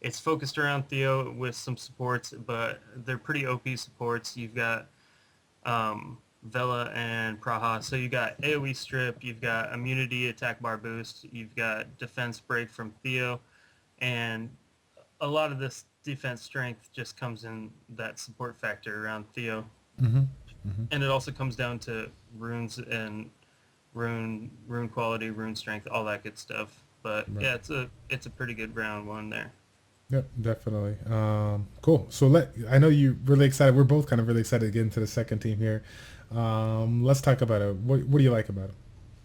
S2: It's focused around Theo with some supports, but they're pretty OP supports. You've got Vela and Praha. So you got AoE strip, you've got immunity attack bar boost, you've got defense break from Theo, and a lot of this defense strength just comes in that support factor around Theo,
S1: Mm-hmm. Mm-hmm.
S2: and it also comes down to runes and rune quality, rune strength, all that good stuff. But
S1: Right.
S2: yeah, it's a pretty good round one there.
S1: Yep, definitely. Cool. So I know you're really excited. We're both kind of really excited to get into the second team here. Let's talk about it. What do you like about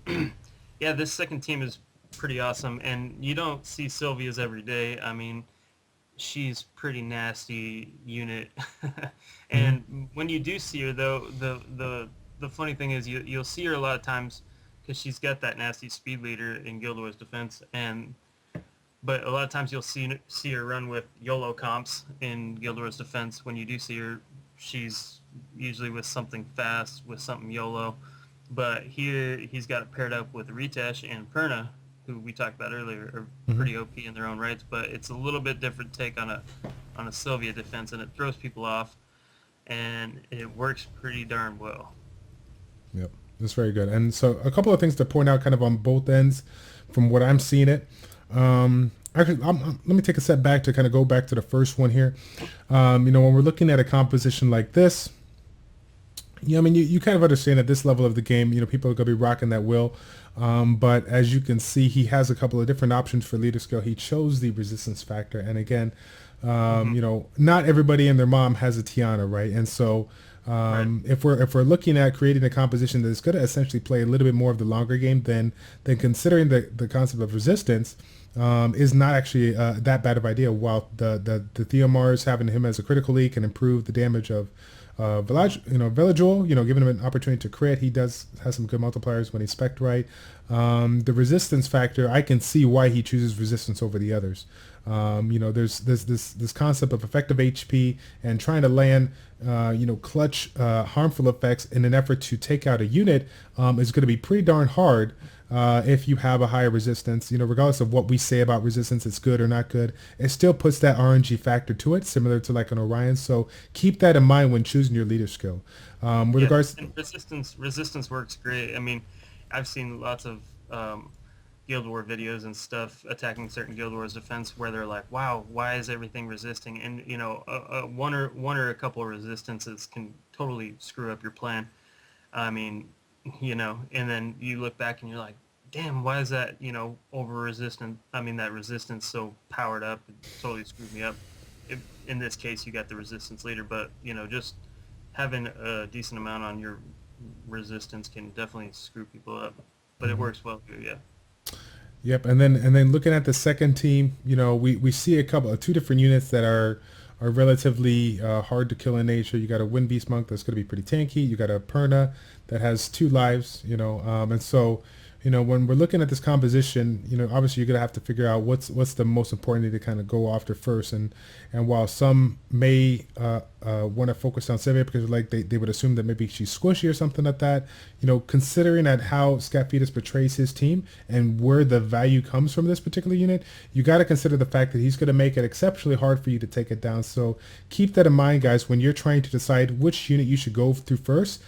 S1: it?
S2: Yeah, this second team is pretty awesome, and you don't see Sylvia's every day. I mean, she's pretty nasty unit.
S1: Mm-hmm.
S2: And when you do see her, though, the funny thing is you'll see her a lot of times because she's got that nasty speed leader in Guild Wars Defense, and but a lot of times you'll see her run with YOLO comps in Guild Wars Defense. When you do see her, she's usually with something fast, with something YOLO. But here he's got it paired up with Ritesh and Perna, who we talked about earlier, are
S1: Mm-hmm.
S2: pretty OP in their own rights. But it's a little bit different take on a Sylvia defense, and it throws people off, and it works pretty darn well.
S1: Yep, that's very good. And so a couple of things to point out, kind of on both ends, from what I'm seeing it. Actually, let me take a step back to kind of go back to the first one here. When we're looking at a composition like this, I mean, you kind of understand at this level of the game, people are going to be rocking that will. But as you can see, he has a couple of different options for leader skill. He chose the resistance factor. And again,
S2: Mm-hmm.
S1: not everybody and their mom has a Tiana, right? And so
S2: Right.
S1: if we're looking at creating a composition that's going to essentially play a little bit more of the longer game, then considering the concept of resistance is not actually that bad of an idea. While the Theomars having him as a critical lead can improve the damage of Villagel, giving him an opportunity to crit. He has some good multipliers when he's spec'd right. The resistance factor, I can see why he chooses resistance over the others. There's this concept of effective HP and trying to land, clutch harmful effects in an effort to take out a unit is going to be pretty darn hard. If you have a higher resistance, regardless of what we say about resistance, it's good or not good, it still puts that RNG factor to it, similar to like an Orion. So keep that in mind when choosing your leader skill. With
S2: Yeah,
S1: regards,
S2: and resistance works great. I mean, I've seen lots of Guild War videos and stuff attacking certain Guild Wars defense where they're like, "Wow, why is everything resisting?" And one or a couple of resistances can totally screw up your plan. I mean, and then you look back and you're like, "Damn, why is that over resistant? I mean, that resistance so powered up, it totally screwed me up." In this case, you got the resistance leader, but just having a decent amount on your resistance can definitely screw people up. But it
S1: Mhm.
S2: works well too, yeah.
S1: Yep, and then looking at the second team, we see a couple of two different units that are relatively hard to kill in nature. You got a Wind Beast Monk that's going to be pretty tanky. You got a Perna that has 2 lives, and so when we're looking at this composition, obviously you're going to have to figure out what's the most important thing to kind of go after first. And while some may want to focus on Sylvia because like they would assume that maybe she's squishy or something like that, considering at how Scaphetus portrays his team and where the value comes from this particular unit, you got to consider the fact that he's going to make it exceptionally hard for you to take it down. So keep that in mind, guys, when you're trying to decide which unit you should go through first.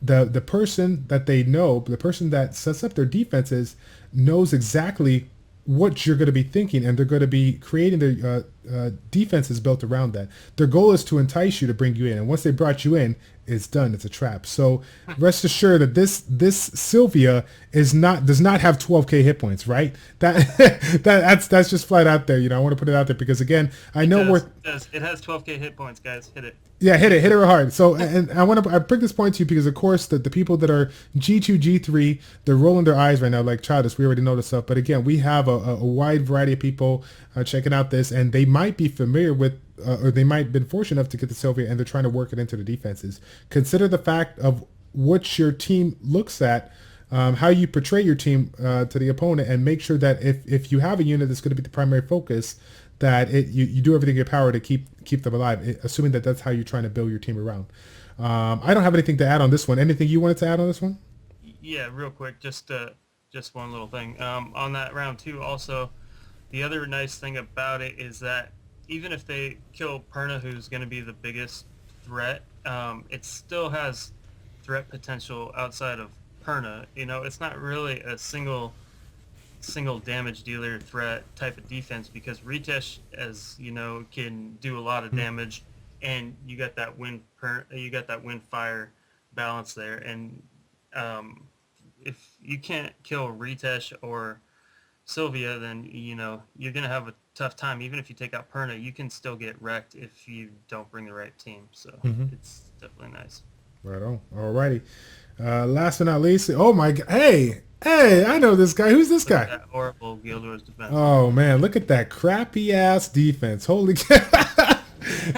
S1: The person that they know, the person that sets up their defenses, knows exactly what you're going to be thinking, and they're going to be creating their defenses built around that. Their goal is to entice you to bring you in, and once they brought you in, it's done. It's a trap. So rest assured that this Sylvia does not have 12k hit points, right? That's just flat out there. I want to put it out there because again, I
S2: It
S1: know
S2: does.
S1: we're
S2: It does. It has 12k hit points, guys. Hit it.
S1: yeah, hit it real hard. So, and I bring this point to you because, of course, the people that are G2, G3, they're rolling their eyes right now, like Childish. We already know this stuff, but again, we have a wide variety of people checking out this, and they might be familiar with, or they might have been fortunate enough to get the Sylvia, and they're trying to work it into the defenses. Consider the fact of what your team looks at. How you portray your team to the opponent, and make sure that if you have a unit that's going to be the primary focus, that you do everything in your power to keep them alive, assuming that that's how you're trying to build your team around. I don't have anything to add on this one. Anything you wanted to add on this one?
S2: Yeah, real quick, just one little thing. On that round two, also, the other nice thing about it is that even if they kill Perna, who's going to be the biggest threat, it still has threat potential outside of Perna. It's not really a single single damage dealer threat type of defense, because Ritesh, as you know, can do a lot of damage, and you got that wind fire balance there, and if you can't kill Ritesh or Sylvia, then you're gonna have a tough time. Even if you take out Perna, you can still get wrecked if you don't bring the right team. So it's definitely nice.
S1: Right on. Alrighty. Last but not least, oh my god, hey, I know this guy. Who's this
S2: Look at
S1: guy?
S2: that horrible Guild Wars defense.
S1: Oh man, look at that crappy ass defense. Holy cow.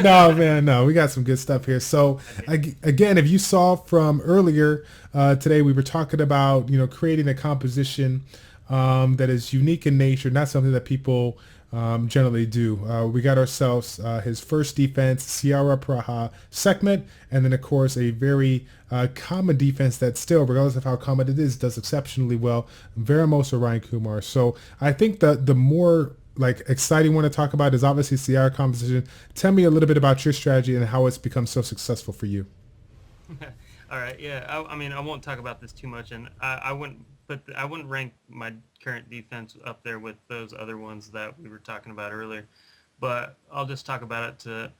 S1: No, man, no. We got some good stuff here. So again, if you saw from earlier today, we were talking about, creating a composition that is unique in nature, not something that people generally do. We got ourselves his first defense, Sierra Praha Sekhmet, and then of course a very common defense that still, regardless of how common it is, does exceptionally well, Veramos Orion Kumar. So I think the more exciting one to talk about is obviously Sierra composition. Tell me a little bit about your strategy and how it's become so successful for you.
S2: All right, yeah. I mean, I won't talk about this too much, and I wouldn't rank my current defense up there with those other ones that we were talking about earlier. But I'll just talk about it to,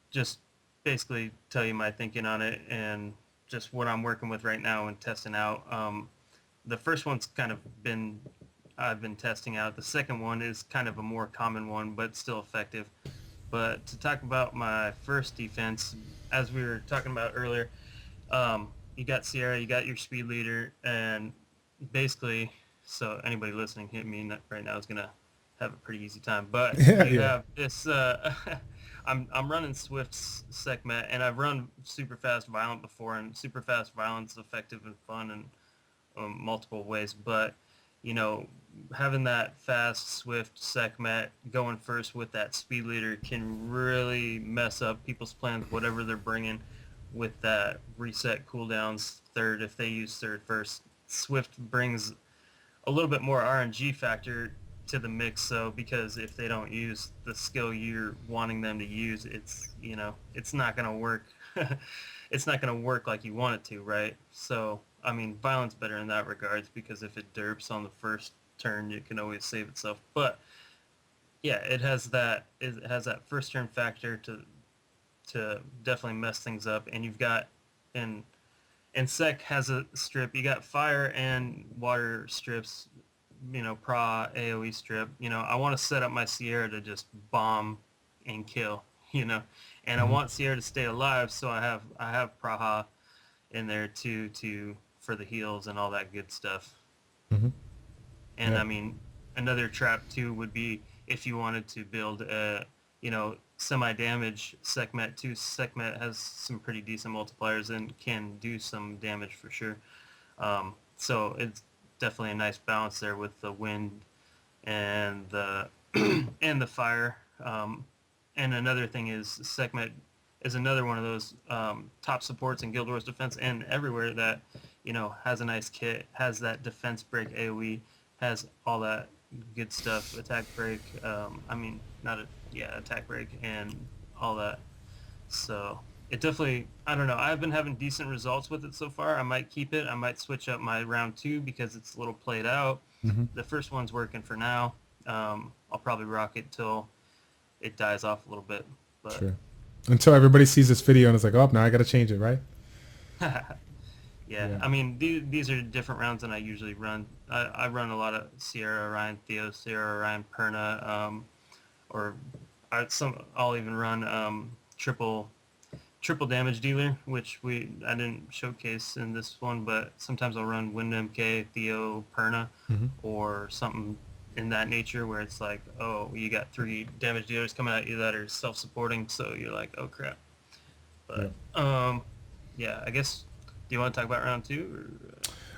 S2: just basically tell you my thinking on it and just what I'm working with right now and testing out. The first one's I've been testing out. The second one is kind of a more common one, but still effective. But to talk about my first defense, as we were talking about earlier, you got Sierra, you got your speed leader, and basically, so anybody listening to me right now is gonna have a pretty easy time. But you have this. I'm running Swift's Sekhmet, and I've run Super Fast Violent before, and Super Fast Violent's effective and fun in multiple ways. But having that fast, swift Sekhmet going first with that speed leader can really mess up people's plans, whatever they're bringing, with that reset cooldowns third if they use third first. Swift brings a little bit more RNG factor to the mix, so because if they don't use the skill you're wanting them to use, it's not going to work. It's not going to work like you want it to, right? So I mean, Violent's better in that regards, because if it derps on the first turn, it can always save itself. But yeah, it has that first turn factor to definitely mess things up. And you've got and Sec has a strip. You got fire and water strips. Pra AOE strip. I want to set up my Sierra to just bomb and kill. And I want Sierra to stay alive, so I have Praha in there too for the heals and all that good stuff. And I mean, another trap too would be if you wanted to build a semi-damage Sekhmet too. Sekhmet has some pretty decent multipliers and can do some damage for sure. So it's definitely a nice balance there with the wind and the and the fire. And another thing is Sekhmet is another one of those top supports in Guild Wars defense and everywhere that has a nice kit, has that defense break AoE, has all that good stuff, attack break. Attack break and all that. So it definitely, I don't know. I've been having decent results with it so far. I might keep it. I might switch up my round 2 because it's a little played out. The first one's working for now. I'll probably rock it till it dies off a little bit. But
S1: sure. Until everybody sees this video and it's like, oh, now I got to change it, right?
S2: Yeah. I mean, these are different rounds than I usually run. I run a lot of Sierra Orion Theo, Sierra Orion Perna, I'll even run triple damage dealer, which I didn't showcase in this one, but sometimes I'll run Wind MK, Theo, Perna, or something in that nature where it's like, oh, you got 3 damage dealers coming at you that are self-supporting, so you're like, oh crap. But I guess, do you want to talk about round 2?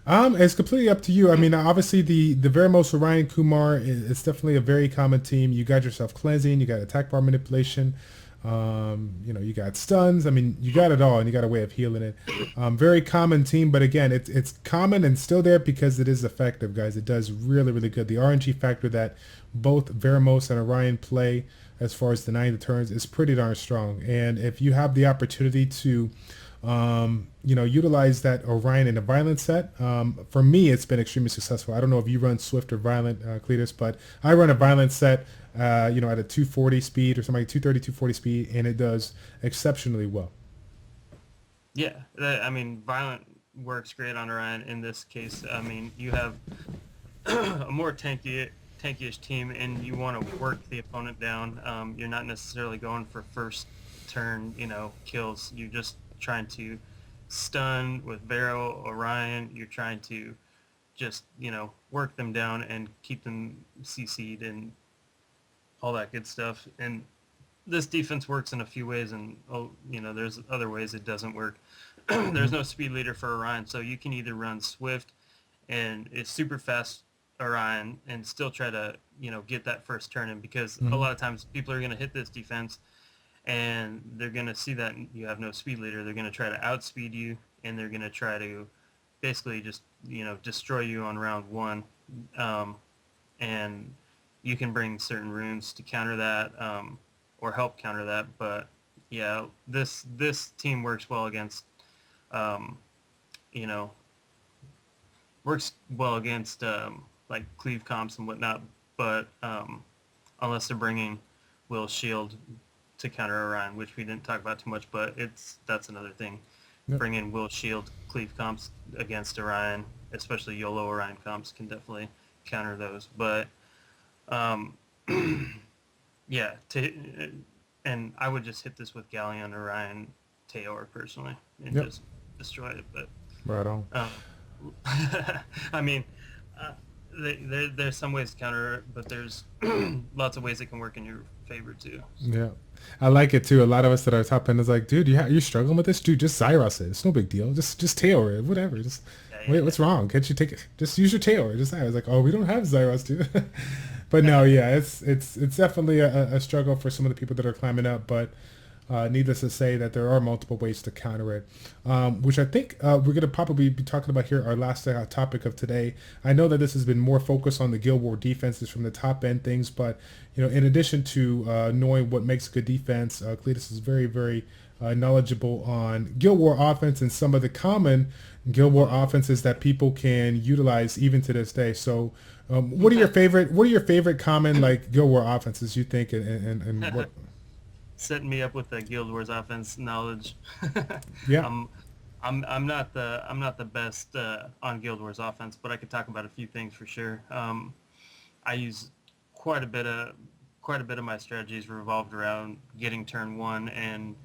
S1: It's completely up to you. I mean, obviously the Veramos Orion Kumar is definitely a very common team. You got yourself cleansing, you got attack bar manipulation, you got stuns. I mean, you got it all, and you got a way of healing it. Very common team, but again, it's common and still there because it is effective, guys. It does really, really good. The RNG factor that both Veramos and Orion play as far as denying the turns is pretty darn strong. And if you have the opportunity to utilize that Orion in a violent set. For me, it's been extremely successful. I don't know if you run Swift or Violent, Kleedis, but I run a violent set, at a 240 speed or something like 230, 240 speed, and it does exceptionally well.
S2: Yeah, I mean, violent works great on Orion in this case. I mean, you have a more tankish team, and you want to work the opponent down. You're not necessarily going for first turn, kills. You're just trying to stun with Vero, Orion. You're trying to just, work them down and keep them CC'd and all that good stuff. And this defense works in a few ways, and there's other ways it doesn't work. There's
S1: Mm-hmm.
S2: no speed leader for Orion, so you can either run Swift and it's super fast Orion and still try to get that first turn in, because a
S1: Mm-hmm.
S2: lot of times people are going to hit this defense and they're going to see that you have no speed leader. They're going to try to outspeed you, and they're going to try to basically just destroy you on round one. Um, and you can bring certain runes to counter that, or help counter that. But yeah, this team works well against um, you know works well against like cleave comps and whatnot. But unless they're bringing Will Shield to counter Orion, which we didn't talk about too much, but that's another thing.
S1: Yep.
S2: Bring in Will Shield cleave comps against Orion, especially YOLO Orion comps, can definitely counter those. But um, yeah, and I would just hit this with Galleon, Orion, Teor personally, and
S1: Yep.
S2: just destroy it. But
S1: Right on.
S2: I mean, uh, there's some ways to counter it, but there's lots of ways it can work in your favor too. So.
S1: Yeah. I like it too. A lot of us that are top end is like, dude, you're struggling with this, dude. Just Zyros it. It's no big deal. Just tail it, whatever. Just
S2: Yeah,
S1: wait,
S2: yeah,
S1: what's wrong? Can't you take it? Just use your tail. Just I was like, oh, we don't have Zyros, dude. But no, yeah, it's definitely a struggle for some of the people that are climbing up. But needless to say that there are multiple ways to counter it, which I think we're going to probably be talking about here, our last topic of today. I know that this has been more focused on the Guild War defenses from the top end things, but in addition to knowing what makes a good defense, Cletus is very, very knowledgeable on Guild War offense and some of the common Guild War offenses that people can utilize even to this day. So, what are your favorite common like Guild War offenses you think, and what?
S2: Setting me up with the Guild Wars offense knowledge.
S1: Yeah.
S2: I'm I'm not the best on Guild Wars offense, but I could talk about a few things for sure. I use quite a bit of my strategies revolved around getting turn one and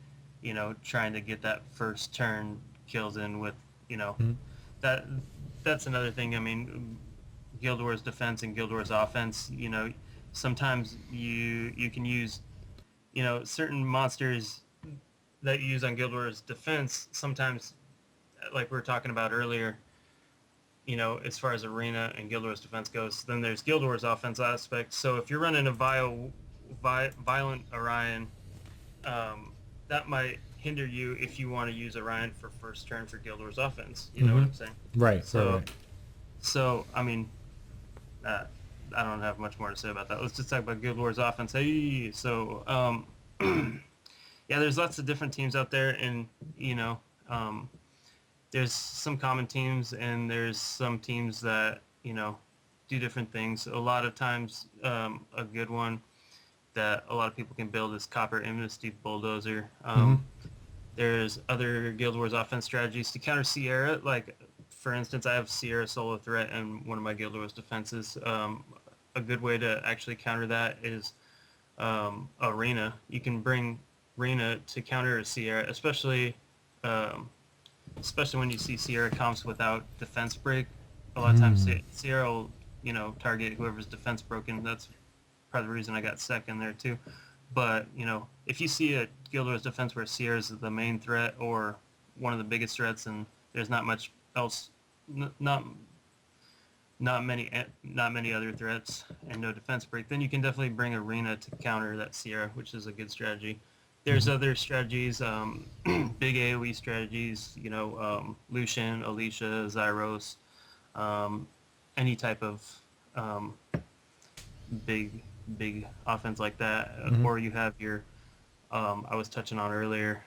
S2: trying to get that first turn kills in with
S1: Mm-hmm.
S2: that that's another thing. I mean, Guild Wars defense and Guild Wars offense. Sometimes you can use certain monsters that you use on Guild Wars defense. Sometimes, like we were talking about earlier, as far as arena and Guild Wars defense goes, then there's Guild Wars offense aspect. So if you're running a violent Orion, that might hinder you if you want to use Orion for first turn for Guild Wars offense. You know what
S1: Mm-hmm.
S2: I'm saying?
S1: Right. Right.
S2: So,
S1: Right.
S2: I mean, uh, I don't have much more to say about that. Let's just talk about Guild Wars offense. Hey, so yeah, there's lots of different teams out there, and um, there's some common teams, and there's some teams that do different things. A lot of times, a good one that a lot of people can build is Copper Amnesty Bulldozer.
S1: Mm-hmm.
S2: There's other Guild Wars offense strategies to counter Sierra. Like, for instance, I have Sierra Solo Threat in one of my Guild Wars defenses. A good way to actually counter that is Arena. You can bring Arena to counter Sierra, um, especially when you see Sierra comps without defense break. A lot of times
S1: Mm.
S2: Sierra will, target whoever's defense broken. That's probably the reason I got second there too. But, if you see a Guild Wars defense where Sierra is the main threat or one of the biggest threats, and there's not much else, not not many other threats, and no defense break, then you can definitely bring Arena to counter that Sierra, which is a good strategy. There's
S1: Mm-hmm.
S2: other strategies, big AoE strategies, Lucian, Alicia, Zyros, um, any type of um, big offense like that.
S1: Mm-hmm.
S2: Or you have your I was touching on earlier.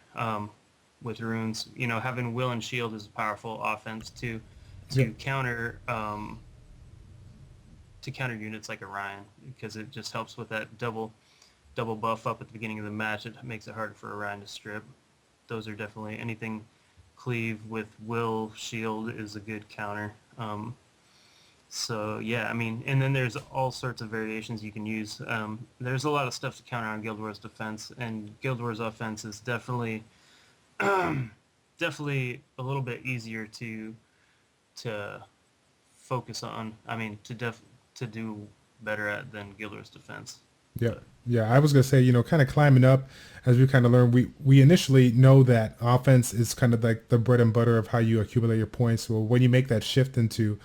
S2: with runes. Having will and shield is a powerful offense
S1: Yep.
S2: to counter units like Orion, because it just helps with that double buff up at the beginning of the match. It makes it harder for Orion to strip. Those are definitely anything cleave with will shield is a good counter. So yeah, I mean, and then there's all sorts of variations you can use. There's a lot of stuff to counter on Guild Wars defense, and Guild Wars offense is definitely a little bit easier to focus on. I mean, to do better at than Guild Wars defense.
S1: Yeah.
S2: But
S1: Yeah. I was going to say, kind of climbing up as we kind of learn, we initially know that offense is kind of like the bread and butter of how you accumulate your points. So when you make that shift into,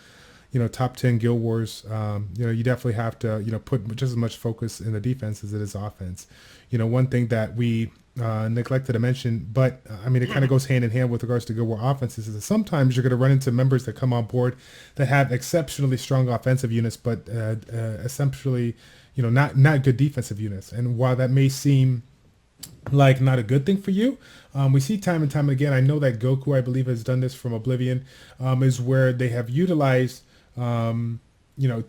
S1: top 10 Guild Wars, you definitely have to, put just as much focus in the defense as it is offense. One thing that we neglected to mention, but I mean, it kind of goes hand in hand with regards to Guild War offenses, is that sometimes you're going to run into members that come on board that have exceptionally strong offensive units, but essentially, not good defensive units. And while that may seem like not a good thing for you, we see time and time again. I know that Goku, I believe, has done this from Oblivion, is where they have utilized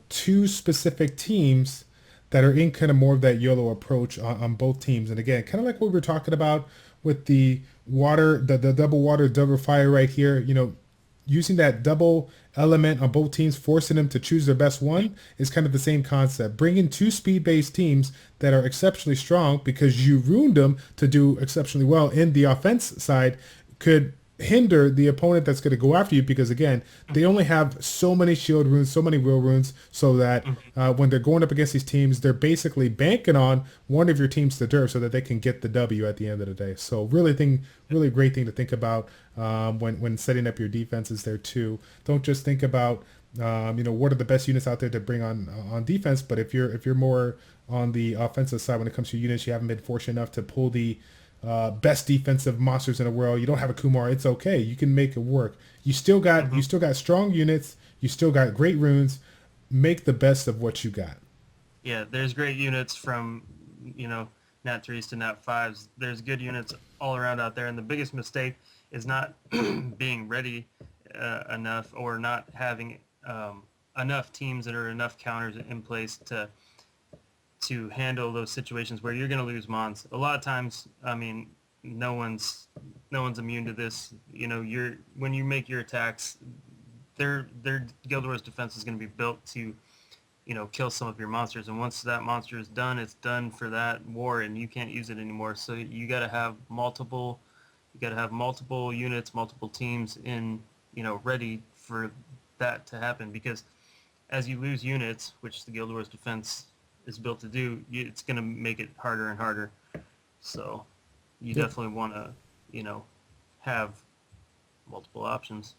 S1: two specific teams that are in kind of more of that YOLO approach on both teams. And again, kind of like what we were talking about with the water, the double water, double fire right here, using that double element on both teams, forcing them to choose their best one is kind of the same concept. Bringing two speed-based teams that are exceptionally strong because you ruined them to do exceptionally well in the offense side could hinder the opponent that's going to go after you, because again, they only have so many shield runes, so many will runes, so that when they're going up against these teams, they're basically banking on one of your teams to derp so that they can get the W at the end of the day. So really great thing to think about when setting up your defenses there too. Don't just think about what are the best units out there to bring on defense, but if you're more on the offensive side when it comes to units, you haven't been fortunate enough to pull the best defensive monsters in the world. You don't have a Kumar. It's okay. You can make it work. You still got strong units. You still got great runes. Make the best of what you got.
S2: yeah, there's great units from Nat 3s to Nat 5s. There's good units all around out there, and the biggest mistake is not being ready enough, or not having enough teams that are enough counters in place to handle those situations where you're going to lose mons. A lot of times, I mean, no one's immune to this. When you make your attacks, their Guild Wars defense is going to be built to kill some of your monsters, and once that monster is done, it's done for that war, and you can't use it anymore. So you got to have multiple units, multiple teams in ready for that to happen, because as you lose units, which the Guild Wars defense is built to do, it's going to make it harder and harder. So you definitely want to, have multiple options.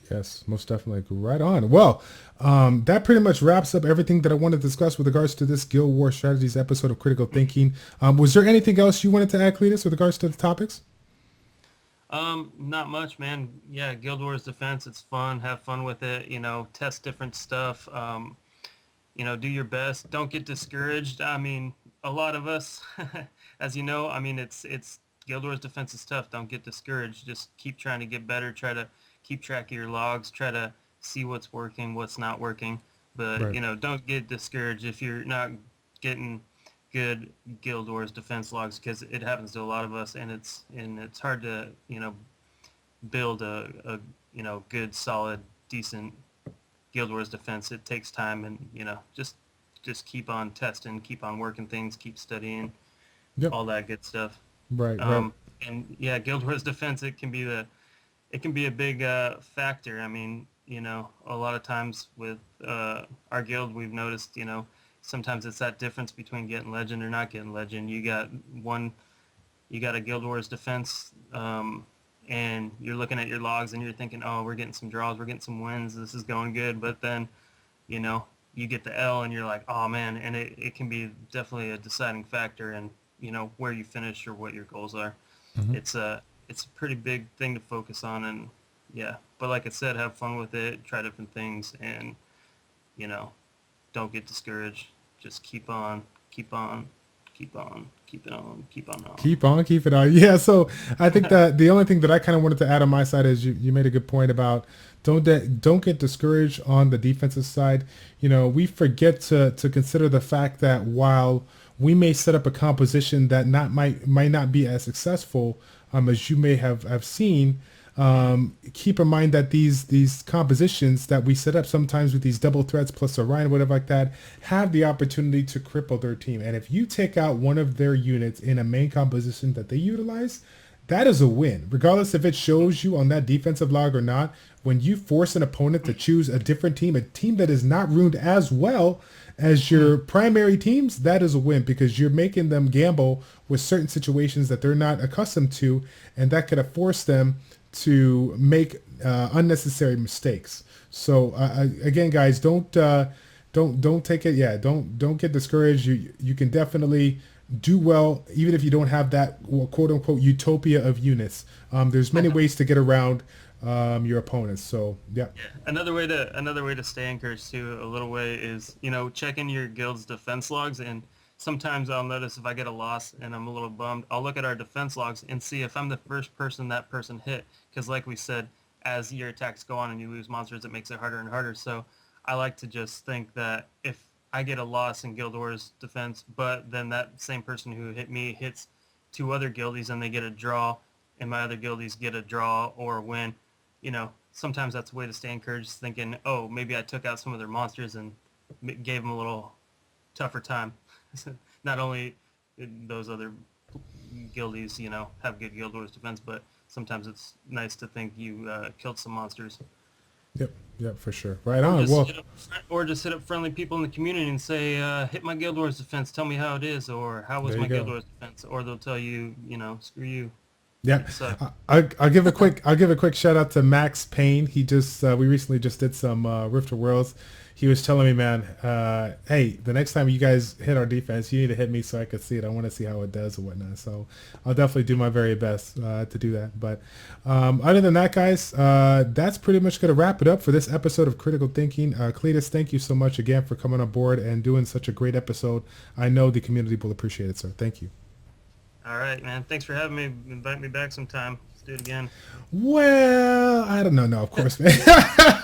S1: Yes, most definitely. Right on. Well, that pretty much wraps up everything that I wanted to discuss with regards to this Guild War Strategies episode of Critical Thinking. Was there anything else you wanted to add, Kleedis, with regards to the topics?
S2: Not much, man. Yeah, Guild Wars defense, it's fun. Have fun with it. Test different stuff. Do your best. Don't get discouraged. I mean, a lot of us, as you know, I mean, it's Guild Wars defense is tough. Don't get discouraged. Just keep trying to get better. Try to keep track of your logs. Try to see what's working, what's not working. But
S1: Right.
S2: don't get discouraged if you're not getting good Guild Wars defense logs, because it happens to a lot of us, and it's hard to build a good, solid, decent Guild Wars defense. It takes time, and just keep on testing, keep on working things, keep studying,
S1: Yep.
S2: all that good stuff.
S1: Right. Right.
S2: Um, and yeah, Guild Wars defense, it can be a big factor. I mean, a lot of times with our guild, we've noticed, sometimes it's that difference between getting legend or not getting legend. You got a Guild Wars defense, and you're looking at your logs and you're thinking, oh, we're getting some draws, we're getting some wins, this is going good. But then, you get the L and you're like, oh man, and it can be definitely a deciding factor in, where you finish or what your goals are.
S1: Mm-hmm.
S2: It's a pretty big thing to focus on, and yeah. But like I said, have fun with it, try different things, and, don't get discouraged. Just keep on keep on, keep it on, keep on.
S1: Keep it on. Yeah. So I think that the only thing that I kind of wanted to add on my side is you made a good point about don't get discouraged on the defensive side. You know, we forget to consider the fact that while we may set up a composition that might not be as successful as you may have seen. Keep in mind that these compositions that we set up sometimes with these double threats plus Orion, whatever like that, have the opportunity to cripple their team. And if you take out one of their units in a main composition that they utilize, that is a win. Regardless if it shows you on that defensive log or not, when you force an opponent to choose a different team, a team that is not ruined as well as your primary teams, that is a win because you're making them gamble with certain situations that they're not accustomed to, and that could have forced them to make unnecessary mistakes. So again, guys, don't take it. Yeah, don't get discouraged. You can definitely do well even if you don't have that quote unquote utopia of units. There's many ways to get around your opponents. So yeah.
S2: Another way to stay encouraged too, a little way, is checking your guild's defense logs. And sometimes I'll notice if I get a loss and I'm a little bummed, I'll look at our defense logs and see if I'm the first person that person hit. Because like we said, as your attacks go on and you lose monsters, it makes it harder and harder. So I like to just think that if I get a loss in Guild Wars defense, but then that same person who hit me hits 2 other guildies and they get a draw, and my other guildies get a draw or a win, sometimes that's a way to stay encouraged, thinking, oh, maybe I took out some of their monsters and gave them a little tougher time. Not only those other guildies, have good Guild Wars defense, but sometimes it's nice to think you killed some monsters.
S1: Yep, for sure. Right on.
S2: Or just hit up friendly people in the community and say, hit my Guild Wars defense, tell me how it is, or how was my Guild Wars defense, or they'll tell you, screw you.
S1: Yeah, I'll give a quick shout out to Max Payne. He just we recently just did some Rift of Worlds. He was telling me, man, hey, the next time you guys hit our defense, you need to hit me so I could see it. I want to see how it does and whatnot. So I'll definitely do my very best to do that. But other than that, guys, that's pretty much going to wrap it up for this episode of Critical Thinking. Kleedis, thank you so much again for coming on board and doing such a great episode. I know the community will appreciate it, sir. Thank you.
S2: All right, man. Thanks for having me. Invite me back sometime. Let's do it again.
S1: Well, I don't know. No, of course, man.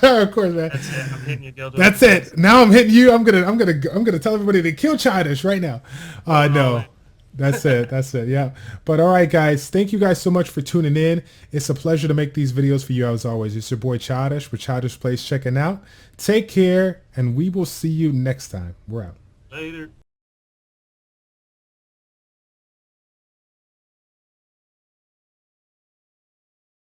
S1: Of course, man.
S2: That's it. I'm hitting you, Guild.
S1: That's it. Now I'm hitting you. I'm gonna tell everybody to kill Childish right now. No. That's it. That's it. Yeah. But all right, guys. Thank you guys so much for tuning in. It's a pleasure to make these videos for you as always. It's your boy Childish with ChildishPlays checking out. Take care, and we will see you next time. We're out.
S2: Later.